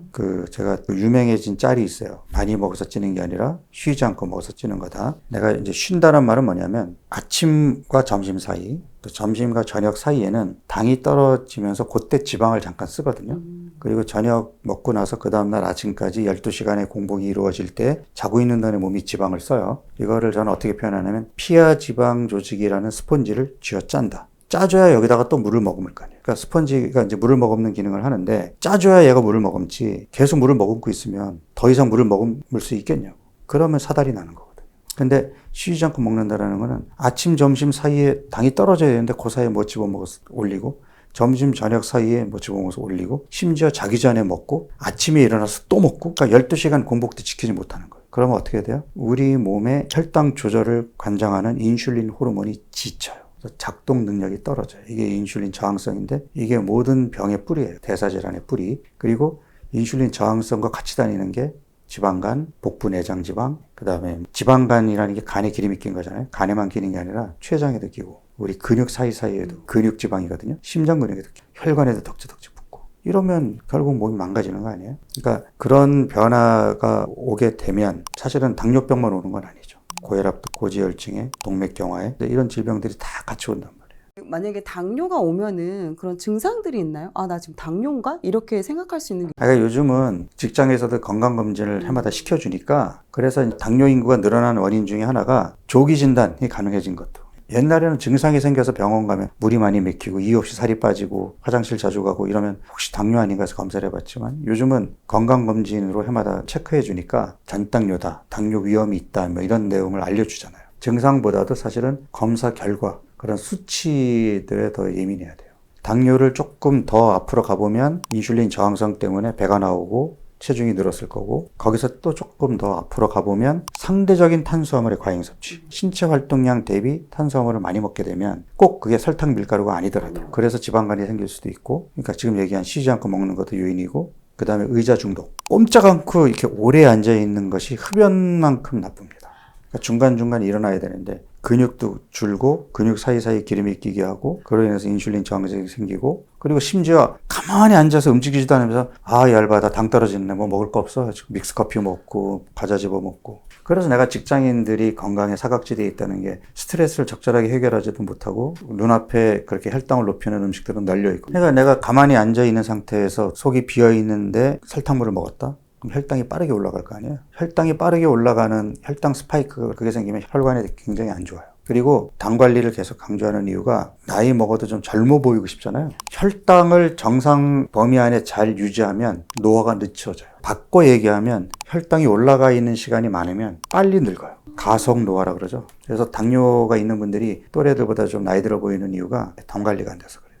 제가 유명해진 짤이 있어요. 많이 먹어서 찌는 게 아니라 쉬지 않고 먹어서 찌는 거다. 내가 이제 쉰다는 말은 뭐냐면 아침과 점심 사이 또 점심과 저녁 사이에는 당이 떨어지면서 그때 지방을 잠깐 쓰거든요. 그리고 저녁 먹고 나서 그 다음날 아침까지 12시간의 공복이 이루어질 때 자고 있는 동안에 몸이 지방을 써요. 이거를 저는 어떻게 표현하냐면 피하 지방 조직이라는 스폰지를 쥐어 짠다. 짜줘야 여기다가 또 물을 머금을 거 아니에요. 그러니까 스펀지가 이제 물을 머금는 기능을 하는데 짜줘야 얘가 물을 머금지 계속 물을 머금고 있으면 더 이상 물을 머금을 수 있겠냐고. 그러면 사달이 나는 거거든요. 근데 쉬지 않고 먹는다라는 거는 아침, 점심 사이에 당이 떨어져야 되는데 그 사이에 뭐 집어먹어서 올리고 점심, 저녁 사이에 뭐 집어먹어서 올리고 심지어 자기 전에 먹고 아침에 일어나서 또 먹고 그러니까 12시간 공복도 지키지 못하는 거예요. 그러면 어떻게 돼요? 우리 몸의 혈당 조절을 관장하는 인슐린 호르몬이 지쳐요. 작동 능력이 떨어져요. 이게 인슐린 저항성인데 이게 모든 병의 뿌리예요. 대사질환의 뿌리. 그리고 인슐린 저항성과 같이 다니는 게 지방간, 복부 내장 지방, 그 다음에 지방간이라는 게 간에 기름이 낀 거잖아요. 간에만 끼는 게 아니라 췌장에도 끼고 우리 근육 사이사이에도 근육 지방이거든요. 심장 근육에도 끼고 혈관에도 덕지덕지 붙고 이러면 결국 몸이 망가지는 거 아니에요? 그러니까 그런 변화가 오게 되면 사실은 당뇨병만 오는 건 아니죠. 고혈압, 고지혈증에, 동맥경화에 이런 질병들이 다 같이 온단 말이에요. 만약에 당뇨가 오면은 그런 증상들이 있나요? 아, 나 지금 당뇨인가? 이렇게 생각할 수 있는 게. 그러니까 요즘은 직장에서도 건강검진을 해마다 시켜주니까 그래서 당뇨 인구가 늘어나는 원인 중에 하나가 조기 진단이 가능해진 것도. 옛날에는 증상이 생겨서 병원 가면 물이 많이 맥히고 이유 없이 살이 빠지고 화장실 자주 가고 이러면 혹시 당뇨 아닌가 해서 검사를 해봤지만 요즘은 건강검진으로 해마다 체크해 주니까 전당뇨다, 당뇨 위험이 있다 뭐 이런 내용을 알려주잖아요. 증상보다도 사실은 검사 결과 그런 수치들에 더 예민해야 돼요. 당뇨를 조금 더 앞으로 가보면 인슐린 저항성 때문에 배가 나오고 체중이 늘었을 거고 거기서 또 조금 더 앞으로 가보면 상대적인 탄수화물의 과잉 섭취 신체 활동량 대비 탄수화물을 많이 먹게 되면 꼭 그게 설탕 밀가루가 아니더라도 그래서 지방간이 생길 수도 있고 그러니까 지금 얘기한 쉬지 않고 먹는 것도 요인이고 그 다음에 의자 중독 꼼짝 않고 이렇게 오래 앉아있는 것이 흡연만큼 나쁩니다. 그러니까 중간중간 일어나야 되는데 근육도 줄고 근육 사이사이 기름이 끼게 하고 그로 인해서 인슐린 저항성이 생기고 그리고 심지어 가만히 앉아서 움직이지도 않으면서 아 얇아다 당 떨어지네 뭐 먹을 거 없어 믹스커피 먹고 과자 집어 먹고 그래서 내가 직장인들이 건강에 사각지대에 있다는 게 스트레스를 적절하게 해결하지도 못하고 눈앞에 그렇게 혈당을 높이는 음식들은 널려있고 그러니까 내가 가만히 앉아있는 상태에서 속이 비어있는데 설탕물을 먹었다? 그럼 혈당이 빠르게 올라갈 거 아니에요? 혈당이 빠르게 올라가는 혈당 스파이크가 그게 생기면 혈관에 굉장히 안 좋아요. 그리고 당 관리를 계속 강조하는 이유가 나이 먹어도 좀 젊어 보이고 싶잖아요. 혈당을 정상 범위 안에 잘 유지하면 노화가 늦춰져요. 바꿔 얘기하면 혈당이 올라가 있는 시간이 많으면 빨리 늙어요. 가속 노화라 그러죠. 그래서 당뇨가 있는 분들이 또래들보다 좀 나이 들어 보이는 이유가 당 관리가 안 돼서 그래요.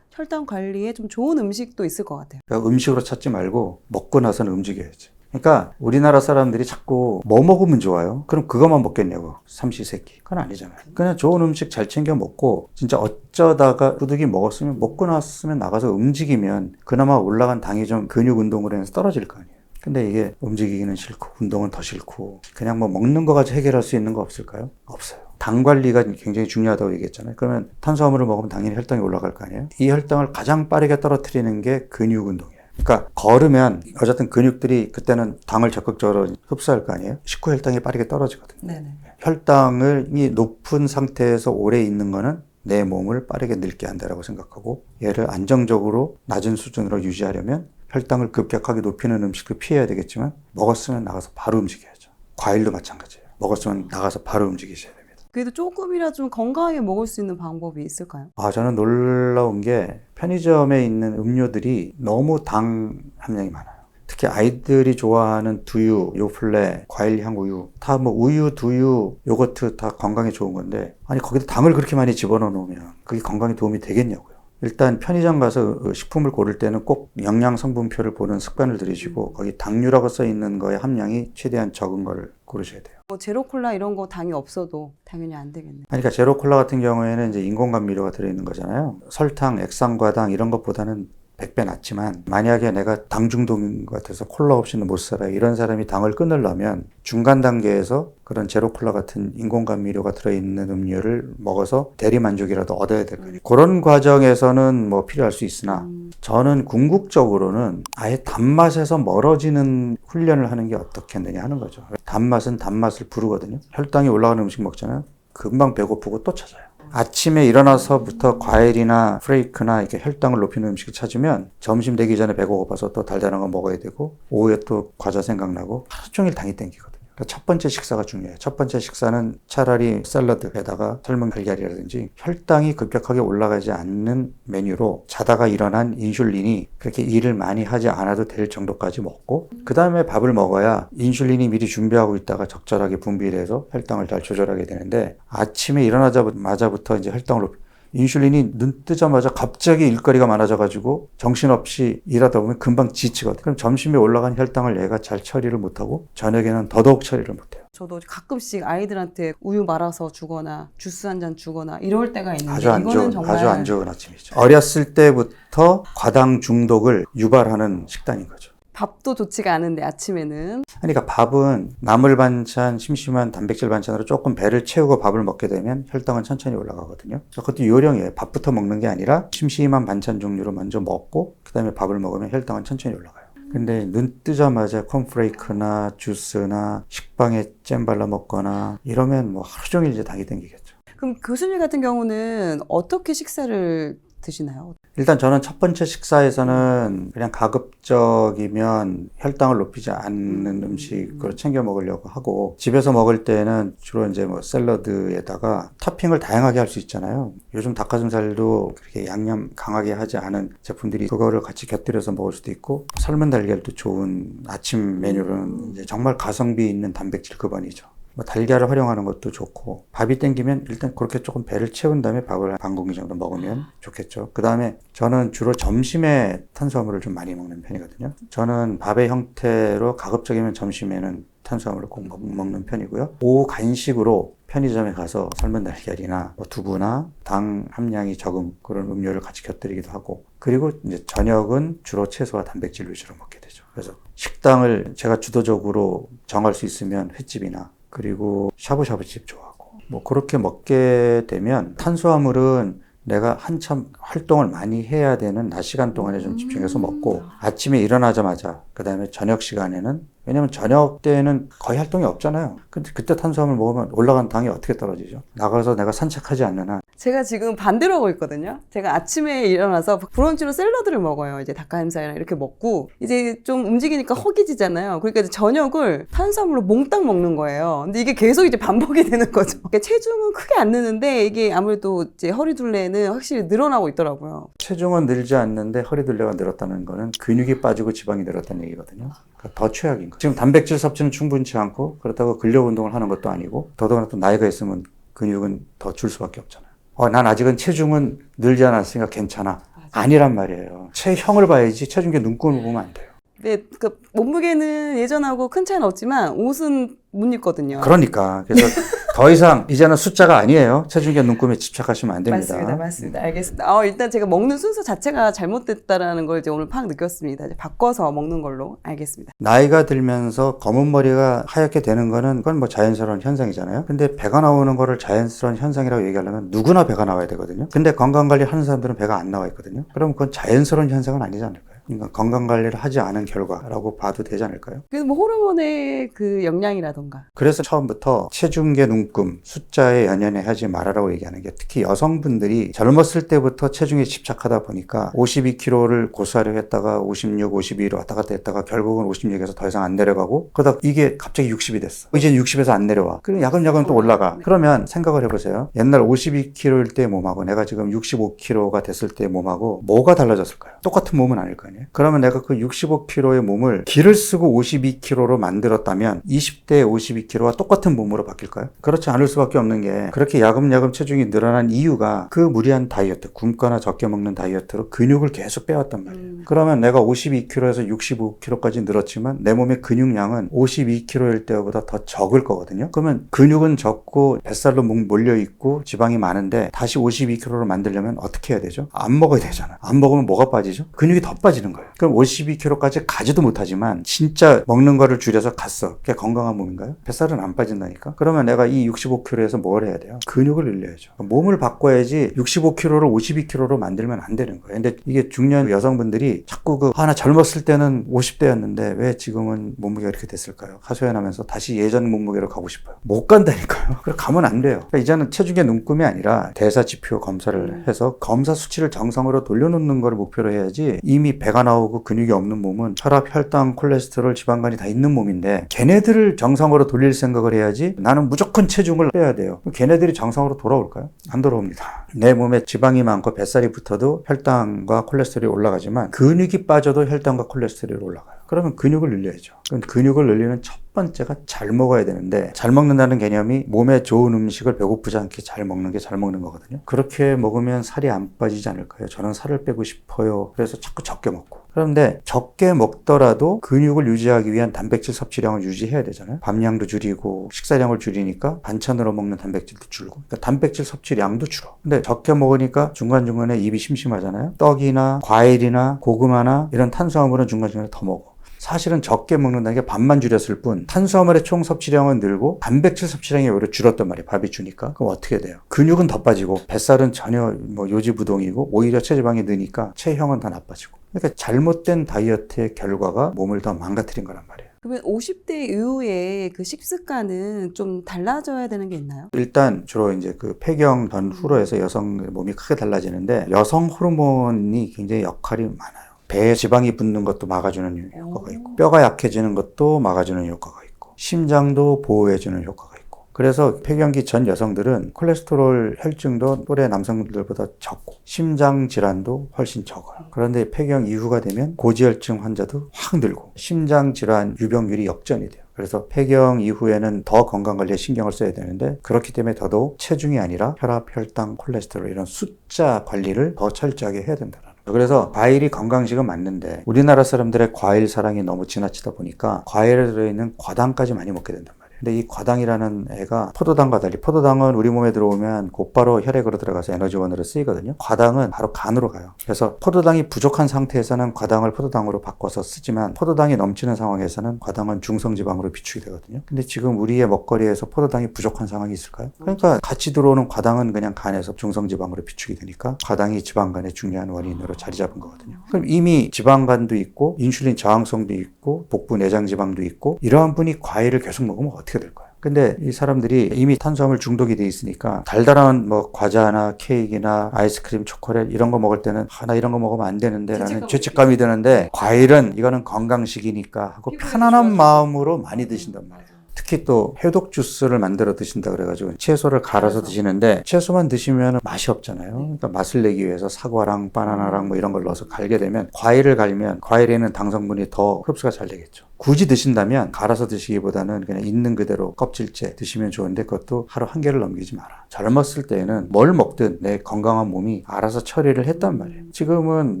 혈당 관리에 좀 좋은 음식도 있을 것 같아요. 그러니까 음식으로 찾지 말고 먹고 나서는 움직여야지. 그러니까 우리나라 사람들이 자꾸 뭐 먹으면 좋아요? 그럼 그것만 먹겠냐고 삼시세끼. 그건 아니잖아요. 그냥 좋은 음식 잘 챙겨 먹고 진짜 어쩌다가 부득이 먹었으면 먹고 났으면 나가서 움직이면 그나마 올라간 당이 좀 근육 운동으로 해서 떨어질 거 아니에요. 근데 이게 움직이기는 싫고 운동은 더 싫고 그냥 뭐 먹는 거 가지고 해결할 수 있는 거 없을까요? 없어요. 당 관리가 굉장히 중요하다고 얘기했잖아요. 그러면 탄수화물을 먹으면 당연히 혈당이 올라갈 거 아니에요? 이 혈당을 가장 빠르게 떨어뜨리는 게 근육 운동이에요. 그러니까 걸으면 어쨌든 근육들이 그때는 당을 적극적으로 흡수할 거 아니에요? 식후 혈당이 빠르게 떨어지거든요. 네네. 혈당이 높은 상태에서 오래 있는 거는 내 몸을 빠르게 늙게 한다라고 생각하고 얘를 안정적으로 낮은 수준으로 유지하려면 혈당을 급격하게 높이는 음식도 피해야 되겠지만 먹었으면 나가서 바로 움직여야죠. 과일도 마찬가지예요. 먹었으면 나가서 바로 움직이셔야 됩니다. 그래도 조금이라도 좀 건강하게 먹을 수 있는 방법이 있을까요? 저는 놀라운 게 편의점에 있는 음료들이 너무 당 함량이 많아요. 특히 아이들이 좋아하는 두유, 요플레, 과일향 우유, 다 뭐 우유, 두유, 요거트 다 건강에 좋은 건데 아니 거기다 당을 그렇게 많이 집어넣어 놓으면 그게 건강에 도움이 되겠냐고요. 일단 편의점 가서 식품을 고를 때는 꼭 영양 성분표를 보는 습관을 들이시고 거기 당류라고 써 있는 거의 함량이 최대한 적은 거를 고르셔야 돼요. 뭐 제로콜라 이런 거 당이 없어도 당연히 안 되겠네요. 그러니까 제로콜라 같은 경우에는 이제 인공감미료가 들어있는 거잖아요. 설탕, 액상과당 이런 것보다는 100배 낫지만 만약에 내가 당 중독인 것 같아서 콜라 없이는 못 살아요. 이런 사람이 당을 끊으려면 중간 단계에서 그런 제로콜라 같은 인공감미료가 들어있는 음료를 먹어서 대리만족이라도 얻어야 될 거예요. 그런 과정에서는 뭐 필요할 수 있으나 저는 궁극적으로는 아예 단맛에서 멀어지는 훈련을 하는 게 어떻겠느냐 하는 거죠. 단맛은 단맛을 부르거든요. 혈당이 올라가는 음식 먹잖아요. 금방 배고프고 또 찾아요. 아침에 일어나서부터 과일이나 프레이크나 이렇게 혈당을 높이는 음식을 찾으면 점심 되기 전에 배가 고파서 또 달달한 거 먹어야 되고 오후에 또 과자 생각나고 하루 종일 당이 땡기거든요. 그러니까 첫 번째 식사가 중요해요. 첫 번째 식사는 차라리 샐러드에다가 삶은 달걀이라든지 혈당이 급격하게 올라가지 않는 메뉴로 자다가 일어난 인슐린이 그렇게 일을 많이 하지 않아도 될 정도까지 먹고 그 다음에 밥을 먹어야 인슐린이 미리 준비하고 있다가 적절하게 분비를 해서 혈당을 잘 조절하게 되는데 아침에 일어나자마자부터 이제 혈당을 인슐린이 눈 뜨자마자 갑자기 일거리가 많아져가지고 정신없이 일하다 보면 금방 지치거든. 그럼 점심에 올라간 혈당을 얘가 잘 처리를 못하고 저녁에는 더더욱 처리를 못해요. 저도 가끔씩 아이들한테 우유 말아서 주거나 주스 한 잔 주거나 이럴 때가 있는데 아주 안 이거는 좋은, 정말 아주 안 좋은 아침이죠. 어렸을 때부터 과당 중독을 유발하는 식단인 거죠. 밥도 좋지가 않은데 아침에는 그러니까 밥은 나물 반찬, 심심한 단백질 반찬으로 조금 배를 채우고 밥을 먹게 되면 혈당은 천천히 올라가거든요. 그것도 요령이에요. 밥부터 먹는 게 아니라 심심한 반찬 종류로 먼저 먹고 그 다음에 밥을 먹으면 혈당은 천천히 올라가요. 근데 눈 뜨자마자 콘프레이크나 주스나 식빵에 잼 발라 먹거나 이러면 뭐 하루 종일 이제 당이 땡기겠죠. 그럼 교수님 같은 경우는 어떻게 식사를 드시나요? 일단 저는 첫 번째 식사에서는 그냥 가급적이면 혈당을 높이지 않는 음식으로 챙겨 먹으려고 하고 집에서 먹을 때는 주로 이제 뭐 샐러드에다가 토핑을 다양하게 할 수 있잖아요. 요즘 닭가슴살도 그렇게 양념 강하게 하지 않은 제품들이 그거를 같이 곁들여서 먹을 수도 있고 삶은 달걀도 좋은 아침 메뉴로는 이제 정말 가성비 있는 단백질 급원이죠. 뭐 달걀을 활용하는 것도 좋고 밥이 땡기면 일단 그렇게 조금 배를 채운 다음에 밥을 반 공기 정도 먹으면 좋겠죠. 그 다음에 저는 주로 점심에 탄수화물을 좀 많이 먹는 편이거든요. 저는 밥의 형태로 가급적이면 점심에는 탄수화물을 꼭 먹는 편이고요. 오후 간식으로 편의점에 가서 삶은 달걀이나 뭐 두부나 당 함량이 적은 그런 음료를 같이 곁들이기도 하고 그리고 이제 저녁은 주로 채소와 단백질 위주로 먹게 되죠. 그래서 식당을 제가 주도적으로 정할 수 있으면 횟집이나 그리고 샤브샤브집 좋아하고 뭐 그렇게 먹게 되면 탄수화물은 내가 한참 활동을 많이 해야 되는 낮 시간 동안에 좀 집중해서 먹고 아침에 일어나자마자 그 다음에 저녁 시간에는 왜냐면 저녁 때는 거의 활동이 없잖아요. 근데 그때 탄수화물 먹으면 올라간 당이 어떻게 떨어지죠? 나가서 내가 산책하지 않는 한 제가 지금 반대로 하고 있거든요. 제가 아침에 일어나서 브런치로 샐러드를 먹어요. 이제 닭가슴살이랑 이렇게 먹고 이제 좀 움직이니까 허기지잖아요. 그러니까 이제 저녁을 탄수화물로 몽땅 먹는 거예요. 근데 이게 계속 이제 반복이 되는 거죠. 그러니까 체중은 크게 안 느는데 이게 아무래도 이제 허리둘레는 확실히 늘어나고 있더라고요. 체중은 늘지 않는데 허리둘레가 늘었다는 거는 근육이 빠지고 지방이 늘었다는 얘기거든요. 그러니까 더 최악인 거예요. 지금 단백질 섭취는 충분치 않고 그렇다고 근력 운동을 하는 것도 아니고 더더구나 또 나이가 있으면 근육은 더 줄 수밖에 없잖아요. 난 아직은 체중은 늘지 않았으니까 괜찮아. 아니란 말이에요. 체형을 봐야지 체중계 눈금을 보면 안 돼요. 네, 그 몸무게는 예전하고 큰 차이는 없지만 옷은 못 입거든요. 그러니까 그래서 더 이상 이제는 숫자가 아니에요. 체중계 눈금에 집착하시면 안 됩니다. 맞습니다. 알겠습니다. 일단 제가 먹는 순서 자체가 잘못됐다라는 걸 이제 오늘 팍 느꼈습니다. 이제 바꿔서 먹는 걸로 알겠습니다. 나이가 들면서 검은 머리가 하얗게 되는 거는 그건 뭐 자연스러운 현상이잖아요. 근데 배가 나오는 거를 자연스러운 현상이라고 얘기하려면 누구나 배가 나와야 되거든요. 근데 건강관리 하는 사람들은 배가 안 나와 있거든요. 그럼 그건 자연스러운 현상은 아니지 않을까요? 그러니까 건강관리를 하지 않은 결과라고 봐도 되지 않을까요? 그래서 뭐 호르몬의 그 영향이라던가. 그래서 처음부터 체중계 눈금, 숫자에 연연해 하지 말아라고 얘기하는 게 특히 여성분들이 젊었을 때부터 체중에 집착하다 보니까 52kg를 고수하려고 했다가 56, 52로 왔다 갔다 했다가 결국은 56에서 더 이상 안 내려가고 그러다 이게 갑자기 60이 됐어. 이제 60에서 안 내려와. 그럼 야금야금 또 올라가. 그러면 생각을 해보세요. 옛날 52kg일 때 몸하고 내가 지금 65kg가 됐을 때 몸하고 뭐가 달라졌을까요? 똑같은 몸은 아닐 거 아니에요. 그러면 내가 그 65kg의 몸을 기를 쓰고 52kg로 만들었다면 20대 52kg와 똑같은 몸으로 바뀔까요? 그렇지 않을 수밖에 없는 게 그렇게 야금야금 체중이 늘어난 이유가 그 무리한 다이어트, 굶거나 적게 먹는 다이어트로 근육을 계속 빼왔단 말이에요. 그러면 내가 52kg에서 65kg까지 늘었지만 내 몸의 근육량은 52kg일 때보다 더 적을 거거든요. 그러면 근육은 적고 뱃살로 몰려있고 지방이 많은데 다시 52kg로 만들려면 어떻게 해야 되죠? 안 먹어야 되잖아. 안 먹으면 뭐가 빠지죠? 근육이 더 빠지는 거예요. 그럼 52kg까지 가지도 못하지만 진짜 먹는 거를 줄여서 갔어. 그게 건강한 몸인가요? 뱃살은 안 빠진다니까? 그러면 내가 이 65kg에서 뭘 해야 돼요? 근육을 늘려야죠. 몸을 바꿔야지 65kg를 52kg로 만들면 안 되는 거예요. 근데 이게 중년 여성분들이 자꾸 나 젊었을 때는 50대였는데 왜 지금은 몸무게가 이렇게 됐을까요? 하소연하면서 다시 예전 몸무게로 가고 싶어요. 못 간다니까요. 그래 가면 안 돼요. 그러니까 이제는 체중계 눈금이 아니라 대사 지표 검사를 해서 검사 수치를 정상으로 돌려놓는 걸 목표로 해야지 이미 배가 배가 나오고 근육이 없는 몸은 혈압, 혈당, 콜레스테롤, 지방간이 다 있는 몸인데 걔네들을 정상으로 돌릴 생각을 해야지 나는 무조건 체중을 빼야 돼요. 그럼 걔네들이 정상으로 돌아올까요? 안 돌아옵니다. 내 몸에 지방이 많고 뱃살이 붙어도 혈당과 콜레스테롤이 올라가지만 근육이 빠져도 혈당과 콜레스테롤이 올라가요. 그러면 근육을 늘려야죠. 그럼 근육을 늘리는 첫 번째가 잘 먹어야 되는데 잘 먹는다는 개념이 몸에 좋은 음식을 배고프지 않게 잘 먹는 게 잘 먹는 거거든요. 그렇게 먹으면 살이 안 빠지지 않을까요? 저는 살을 빼고 싶어요. 그래서 자꾸 적게 먹고. 그런데 적게 먹더라도 근육을 유지하기 위한 단백질 섭취량을 유지해야 되잖아요. 밥량도 줄이고 식사량을 줄이니까 반찬으로 먹는 단백질도 줄고 그러니까 단백질 섭취량도 줄어. 근데 적게 먹으니까 중간중간에 입이 심심하잖아요. 떡이나 과일이나 고구마나 이런 탄수화물은 중간중간에 더 먹어. 사실은 적게 먹는다는 게 밥만 줄였을 뿐 탄수화물의 총 섭취량은 늘고 단백질 섭취량이 오히려 줄었단 말이에요. 밥이 주니까. 그럼 어떻게 돼요? 근육은 더 빠지고 뱃살은 전혀 요지부동이고 오히려 체지방이 느니까 체형은 더 나빠지고. 그러니까 잘못된 다이어트의 결과가 몸을 더 망가뜨린 거란 말이에요. 그러면 50대 이후에 그 식습관은 좀 달라져야 되는 게 있나요? 일단 주로 이제 그 폐경 전후로 해서 여성 몸이 크게 달라지는데 여성 호르몬이 굉장히 역할이 많아요. 배에 지방이 붙는 것도 막아주는 효과가 있고 뼈가 약해지는 것도 막아주는 효과가 있고 심장도 보호해주는 효과가 있고 그래서 폐경기 전 여성들은 콜레스테롤 혈증도 또래 남성들보다 적고 심장 질환도 훨씬 적어요. 그런데 폐경 이후가 되면 고지혈증 환자도 확 늘고 심장 질환 유병률이 역전이 돼요. 그래서 폐경 이후에는 더 건강관리에 신경을 써야 되는데 그렇기 때문에 더더욱 체중이 아니라 혈압, 혈당, 콜레스테롤 이런 숫자 관리를 더 철저하게 해야 된다는 거예요. 그래서 과일이 건강식은 맞는데 우리나라 사람들의 과일 사랑이 너무 지나치다 보니까 과일에 들어있는 과당까지 많이 먹게 된단 말이에요. 근데 이 과당이라는 애가 포도당과 달리 포도당은 우리 몸에 들어오면 곧바로 혈액으로 들어가서 에너지원으로 쓰이거든요. 과당은 바로 간으로 가요. 그래서 포도당이 부족한 상태에서는 과당을 포도당으로 바꿔서 쓰지만 포도당이 넘치는 상황에서는 과당은 중성지방으로 비축이 되거든요. 근데 지금 우리의 먹거리에서 포도당이 부족한 상황이 있을까요? 그러니까 같이 들어오는 과당은 그냥 간에서 중성지방으로 비축이 되니까 과당이 지방간의 중요한 원인으로 자리 잡은 거거든요. 그럼 이미 지방간도 있고 인슐린 저항성도 있고 복부 내장지방도 있고 이러한 분이 과일을 계속 먹으면 어떻게 될까요? 근데 이 사람들이 이미 탄수화물 중독이 돼 있으니까 달달한 뭐 과자나 케이크나 아이스크림, 초콜릿 이런 거 먹을 때는 나 이런 거 먹으면 안 되는데 라는 죄책감이 드는데 과일은 이거는 건강식이니까 하고 편안한 마음으로 많이 드신단 말이에요. 특히 또 해독 주스를 만들어 드신다 그래가지고 채소를 갈아서 드시는데 채소만 드시면 맛이 없잖아요. 그러니까 맛을 내기 위해서 사과랑 바나나랑 뭐 이런 걸 넣어서 갈게 되면 과일을 갈면 과일에는 당성분이 더 흡수가 잘 되겠죠. 굳이 드신다면 갈아서 드시기보다는 그냥 있는 그대로 껍질째 드시면 좋은데 그것도 하루 한 개를 넘기지 마라. 젊었을 때는 뭘 먹든 내 건강한 몸이 알아서 처리를 했단 말이에요. 지금은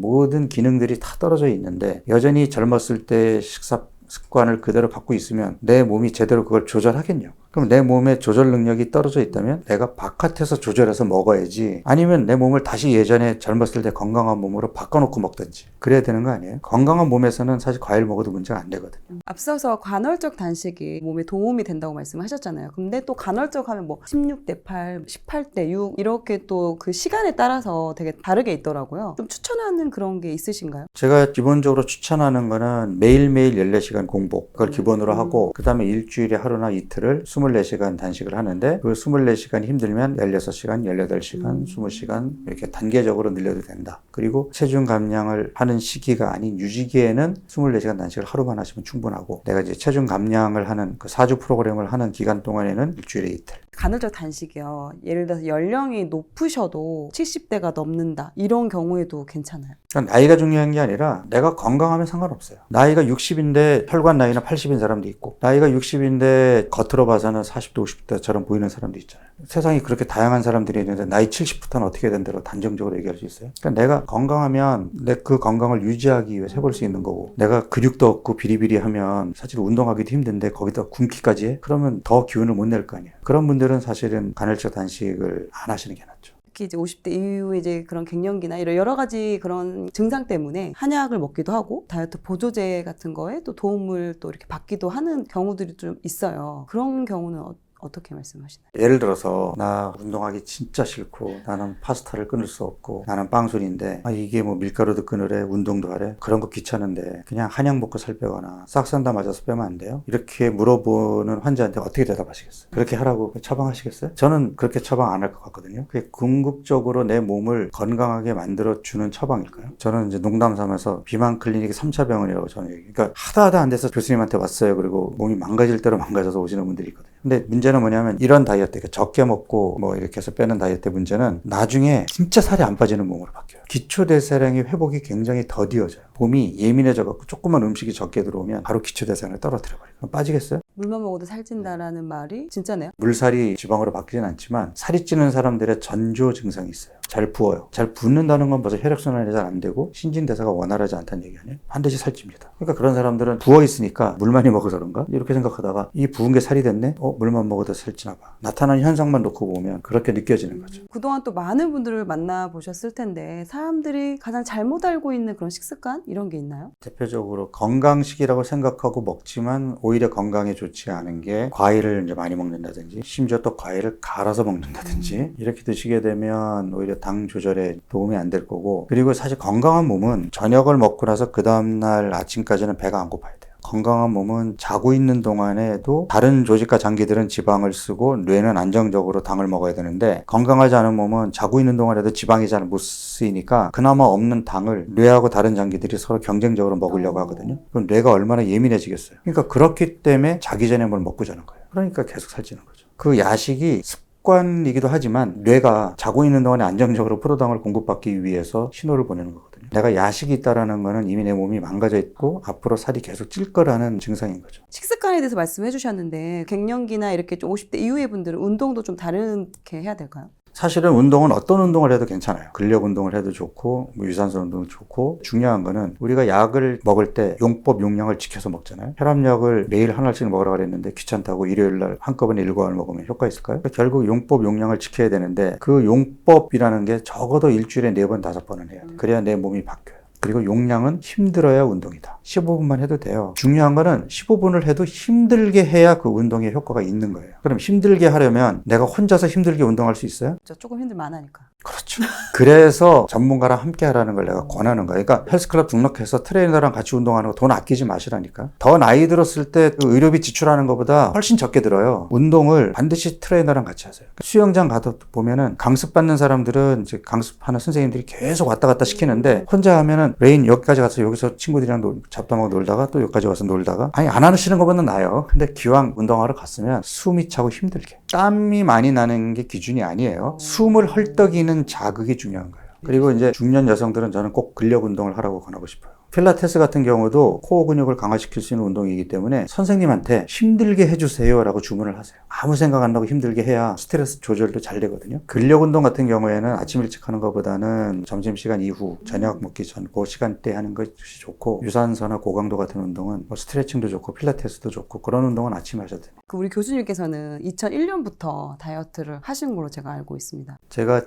모든 기능들이 다 떨어져 있는데 여전히 젊었을 때 식사 습관을 그대로 갖고 있으면 내 몸이 제대로 그걸 조절하겠냐? 그럼 내 몸의 조절 능력이 떨어져 있다면 내가 바깥에서 조절해서 먹어야지 아니면 내 몸을 다시 예전에 젊었을 때 건강한 몸으로 바꿔놓고 먹든지 그래야 되는 거 아니에요? 건강한 몸에서는 사실 과일 먹어도 문제가 안 되거든요. 앞서서 간헐적 단식이 몸에 도움이 된다고 말씀하셨잖아요. 근데 또 간헐적 하면 뭐 16대 8, 18대 6 이렇게 또 그 시간에 따라서 되게 다르게 있더라고요. 좀 추천하는 그런 게 있으신가요? 제가 기본적으로 추천하는 거는 매일매일 14시간 공복 그걸 기본으로 하고 그 다음에 일주일에 하루나 이틀을 24시간 단식을 하는데 그 24시간이 힘들면 16시간, 18시간, 20시간 이렇게 단계적으로 늘려도 된다. 그리고 체중 감량을 하는 시기가 아닌 유지기에는 24시간 단식을 하루만 하시면 충분하고 내가 이제 체중 감량을 하는 그 4주 프로그램을 하는 기간 동안에는 일주일에 이틀. 간헐적 단식이요. 예를 들어서 연령이 높으셔도 70대가 넘는다. 이런 경우에도 괜찮아요. 그러니까 나이가 중요한 게 아니라 내가 건강하면 상관없어요. 나이가 60인데 혈관 나이는 80인 사람도 있고 나이가 60인데 겉으로 봐서는 40대 50대처럼 보이는 사람도 있잖아요. 세상이 그렇게 다양한 사람들이 있는데 나이 70부터는 어떻게 된다고 단정적으로 얘기할 수 있어요? 그러니까 내가 건강하면 내 그 건강을 유지하기 위해서 해볼 수 있는 거고 내가 근육도 없고 비리비리하면 사실 운동하기도 힘든데 거기다 굶기까지 해? 그러면 더 기운을 못 낼 거 아니에요. 그런 분들은 사실은 간헐적 단식을 안 하시는 게 낫죠. 특히 이제 50대 이후에 이제 그런 갱년기나 이런 여러 가지 그런 증상 때문에 한약을 먹기도 하고 다이어트 보조제 같은 거에 또 도움을 또 이렇게 받기도 하는 경우들이 좀 있어요. 그런 경우는 어떻게 말씀하시나요? 예를 들어서 나 운동하기 진짜 싫고 나는 파스타를 끊을 수 없고 나는 빵순인데 이게 뭐 밀가루도 끊으래 운동도 하래 그런 거 귀찮은데 그냥 한약 먹고 살 빼거나 싹 산다 맞아서 빼면 안 돼요? 이렇게 물어보는 환자한테 어떻게 대답하시겠어요? 그렇게 하라고 처방하시겠어요? 저는 그렇게 처방 안 할 것 같거든요. 그게 궁극적으로 내 몸을 건강하게 만들어주는 처방일까요? 저는 이제 농담 삼아서 비만 클리닉이 3차 병원이라고 저는 그러니까 하다 안 돼서 교수님한테 왔어요. 그리고 몸이 망가질 대로 망가져서 오시는 분들이 있거든요. 근데 문제는 뭐냐면 이런 다이어트, 그러니까 적게 먹고 뭐 이렇게 해서 빼는 다이어트 문제는 나중에 진짜 살이 안 빠지는 몸으로 바뀌어요. 기초대사량의 회복이 굉장히 더디어져요. 몸이 예민해져갖고 조그만 음식이 적게 들어오면 바로 기초대사량을 떨어뜨려버려요. 그럼 빠지겠어요? 물만 먹어도 살찐다라는 말이 진짜네요. 물살이 지방으로 바뀌진 않지만 살이 찌는 사람들의 전조 증상이 있어요. 잘 부어요. 잘 붓는다는 건 벌써 혈액순환이 잘 안 되고 신진대사가 원활하지 않다는 얘기 아니에요? 반드시 살찝니다. 그러니까 그런 사람들은 부어 있으니까 물 많이 먹어서 그런가? 이렇게 생각하다가 이 부은 게 살이 됐네? 물만 먹어도 살찌나 봐. 나타나는 현상만 놓고 보면 그렇게 느껴지는 거죠. 그동안 또 많은 분들을 만나보셨을 텐데 사람들이 가장 잘못 알고 있는 그런 식습관? 이런 게 있나요? 대표적으로 건강식이라고 생각하고 먹지만 오히려 건강에 좋지 않은 게 과일을 이제 많이 먹는다든지 심지어 또 과일을 갈아서 먹는다든지 이렇게 드시게 되면 오히려 당 조절에 도움이 안 될 거고 그리고 사실 건강한 몸은 저녁을 먹고 나서 그 다음날 아침까지는 배가 안 고파야 돼요. 건강한 몸은 자고 있는 동안에도 다른 조직과 장기들은 지방을 쓰고 뇌는 안정적으로 당을 먹어야 되는데 건강하지 않은 몸은 자고 있는 동안에도 지방이 잘 못 쓰이니까 그나마 없는 당을 뇌하고 다른 장기들이 서로 경쟁적으로 먹으려고 하거든요. 그럼 뇌가 얼마나 예민해지겠어요. 그러니까 그렇기 때문에 자기 전에 뭘 먹고 자는 거예요. 그러니까 계속 살찌는 거죠. 그 야식이 습관이기도 하지만 뇌가 자고 있는 동안에 안정적으로 프로당을 공급받기 위해서 신호를 보내는 거거든요. 내가 야식이 있다라는 거는 이미 내 몸이 망가져 있고 앞으로 살이 계속 찔 거라는 증상인 거죠. 식습관에 대해서 말씀해 주셨는데 갱년기나 이렇게 좀 50대 이후의 분들은 운동도 좀 다르게 해야 될까요? 사실은 운동은 어떤 운동을 해도 괜찮아요. 근력 운동을 해도 좋고 뭐 유산소 운동도 좋고 중요한 거는 우리가 약을 먹을 때 용법 용량을 지켜서 먹잖아요. 혈압약을 매일 하나씩 먹으라 그랬는데 귀찮다고 일요일날 한꺼번에 7알을 먹으면 효과 있을까요? 그러니까 결국 용법 용량을 지켜야 되는데 그 용법이라는 게 적어도 일주일에 4번 5번은 해야 돼요. 그래야 내 몸이 바뀌어요. 그리고 용량은 힘들어야 운동이다. 15분만 해도 돼요. 중요한 거는 15분을 해도 힘들게 해야 그 운동에 효과가 있는 거예요. 그럼 힘들게 하려면 내가 혼자서 힘들게 운동할 수 있어요? 저 조금 힘들만 하니까. 그렇죠. 그래서 전문가랑 함께 하라는 걸 내가 권하는 거예요. 그러니까 헬스클럽 등록해서 트레이너랑 같이 운동하는 거 돈 아끼지 마시라니까. 더 나이 들었을 때 그 의료비 지출하는 것보다 훨씬 적게 들어요. 운동을 반드시 트레이너랑 같이 하세요. 수영장 가도 보면은 강습받는 사람들은 이제 강습하는 선생님들이 계속 왔다 갔다 시키는데 혼자 하면은 레인 여기까지 가서 여기서 친구들이랑 잡담하고 놀다가 또 여기까지 와서 놀다가 아니 안 하시는 것보다 나아요. 근데 기왕 운동하러 갔으면 숨이 차고 힘들게. 땀이 많이 나는 게 기준이 아니에요. 숨을 헐떡이는 자극이 중요한 거예요. 그리고 이제 중년 여성들은 저는 꼭 근력 운동을 하라고 권하고 싶어요. 필라테스 같은 경우도 코어 근육을 강화시킬 수 있는 운동이기 때문에 선생님한테 힘들게 해주세요 라고 주문을 하세요. 아무 생각 안 나고 힘들게 해야 스트레스 조절도 잘 되거든요. 근력 운동 같은 경우에는 아침 일찍 하는 것보다는 점심시간 이후 저녁 먹기 전 그 시간대 하는 것이 좋고 유산소나 고강도 같은 운동은 뭐 스트레칭도 좋고 필라테스도 좋고 그런 운동은 아침에 하셔도 돼요. 우리 교수님께서는 2001년부터 다이어트를 하신 걸로 제가 알고 있습니다. 제가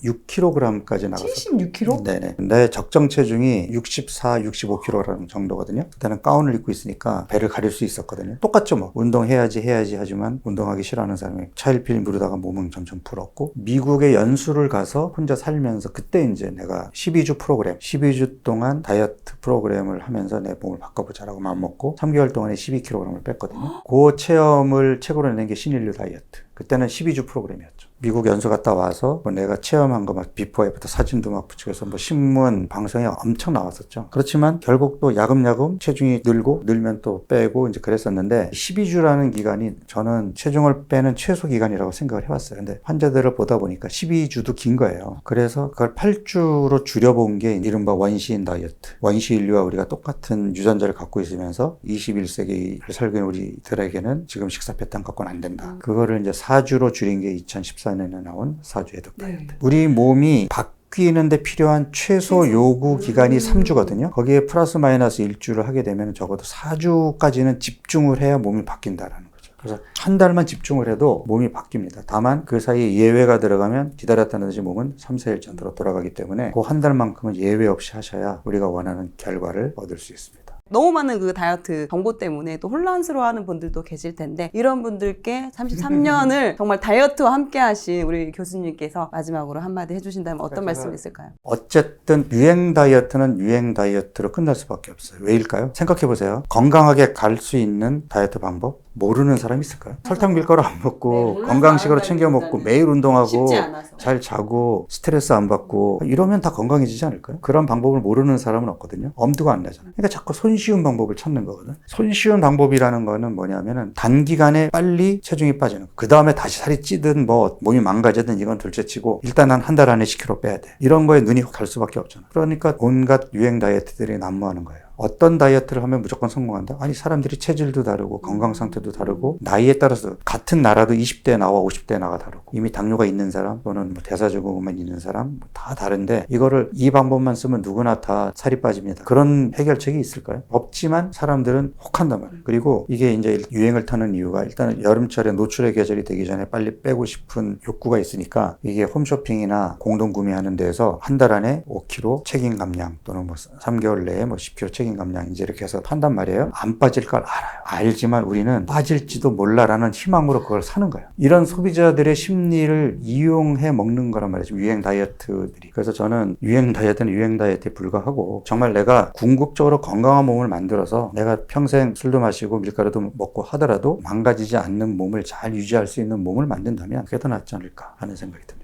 76kg까지 나갔어요. 76kg? 네네. 내 적정 체중이 64, 65kg 정도거든요. 그때는 가운을 입고 있으니까 배를 가릴 수 있었거든요. 똑같죠 뭐. 운동해야지 하지만 운동하기 싫어하는 사람이 차일피일 미루다가 몸은 점점 불었고 미국에 연수를 가서 혼자 살면서 그때 이제 내가 12주 프로그램 12주 동안 다이어트 프로그램을 하면서 내 몸을 바꿔보자라고 마음먹고 3개월 동안에 12kg을 뺐거든요. 그 체험을 책으로 낸 게 신인류 다이어트. 그때는 12주 프로그램이었죠. 미국 연수 갔다 와서 뭐 내가 체험한 거 막 비포 애프터 사진도 막 붙이고서 뭐 신문 방송에 엄청 나왔었죠. 그렇지만 결국 또 야금야금 체중이 늘면 또 빼고 이제 그랬었는데 12주라는 기간이 저는 체중을 빼는 최소 기간이라고 생각을 해왔어요. 근데 환자들을 보다 보니까 12주도 긴 거예요. 그래서 그걸 8주로 줄여본 게 이른바 원시인 다이어트. 원시 인류와 우리가 똑같은 유전자를 갖고 있으면서 21세기를 살고 있는 우리들에게는 지금 식사 패턴 갖고는 안 된다. 그거를 이제 4주로 줄인 게 2014년에 나온 4주 해독 다이어트. 우리 몸이 바뀌는데 필요한 최소 요구 기간이 3주거든요. 거기에 플러스 마이너스 1주를 하게 되면 적어도 4주까지는 집중을 해야 몸이 바뀐다라는 거죠. 그래서 한 달만 집중을 해도 몸이 바뀝니다. 다만 그 사이에 예외가 들어가면 기다렸다는 듯이 몸은 3, 4일 전으로 돌아가기 때문에 그 한 달만큼은 예외 없이 하셔야 우리가 원하는 결과를 얻을 수 있습니다. 너무 많은 그 다이어트 정보 때문에 또 혼란스러워하는 분들도 계실 텐데 이런 분들께 33년을 정말 다이어트와 함께 하신 우리 교수님께서 마지막으로 한마디 해주신다면 어떤 말씀이 있을까요? 어쨌든 유행 다이어트는 유행 다이어트로 끝날 수밖에 없어요. 왜일까요? 생각해보세요. 건강하게 갈 수 있는 다이어트 방법 모르는 사람이 있을까요? 설탕 밀가루 안 먹고 몰라서 건강식으로 안 챙겨 먹고 한다는 매일 운동하고 쉽지 않아서. 잘 자고 스트레스 안 받고 이러면 다 건강해지지 않을까요? 그런 방법을 모르는 사람은 없거든요. 엄두가 안 나잖아요. 그러니까 자꾸 손쉬운 방법을 찾는 거거든. 손쉬운 방법이라는 거는 뭐냐면은 단기간에 빨리 체중이 빠지는 거. 그 다음에 다시 살이 찌든 뭐 몸이 망가지든 이건 둘째치고 일단 한 달 안에 10kg 빼야 돼. 이런 거에 눈이 갈 수밖에 없잖아. 그러니까 온갖 유행 다이어트들이 난무하는 거예요. 어떤 다이어트를 하면 무조건 성공한다? 아니 사람들이 체질도 다르고 건강 상태도 다르고 나이에 따라서 같은 나라도 20대 나와 50대 나가 다르고 이미 당뇨가 있는 사람 또는 뭐 대사증후군 있는 사람 다 다른데 이거를 이 방법만 쓰면 누구나 다 살이 빠집니다. 그런 해결책이 있을까요? 없지만 사람들은 혹한단 말이에요. 그리고 이게 이제 유행을 타는 이유가 일단은 여름철에 노출의 계절이 되기 전에 빨리 빼고 싶은 욕구가 있으니까 이게 홈쇼핑이나 공동 구매하는 데에서 한 달 안에 5kg 책임 감량 또는 뭐 3개월 내에 뭐 10kg 책임 감량 이제 이렇게 해서 판단 말이에요. 안 빠질 걸 알아요. 알지만 우리는 빠질지도 몰라라는 희망으로 그걸 사는 거예요. 이런 소비자들의 심리를 이용해 먹는 거란 말이죠. 유행 다이어트들이. 그래서 저는 유행 다이어트는 유행 다이어트에 불과하고 정말 내가 궁극적으로 건강한 몸을 만들어서 내가 평생 술도 마시고 밀가루도 먹고 하더라도 망가지지 않는 몸을 잘 유지할 수 있는 몸을 만든다면 그게 더 낫지 않을까 하는 생각이 듭니다.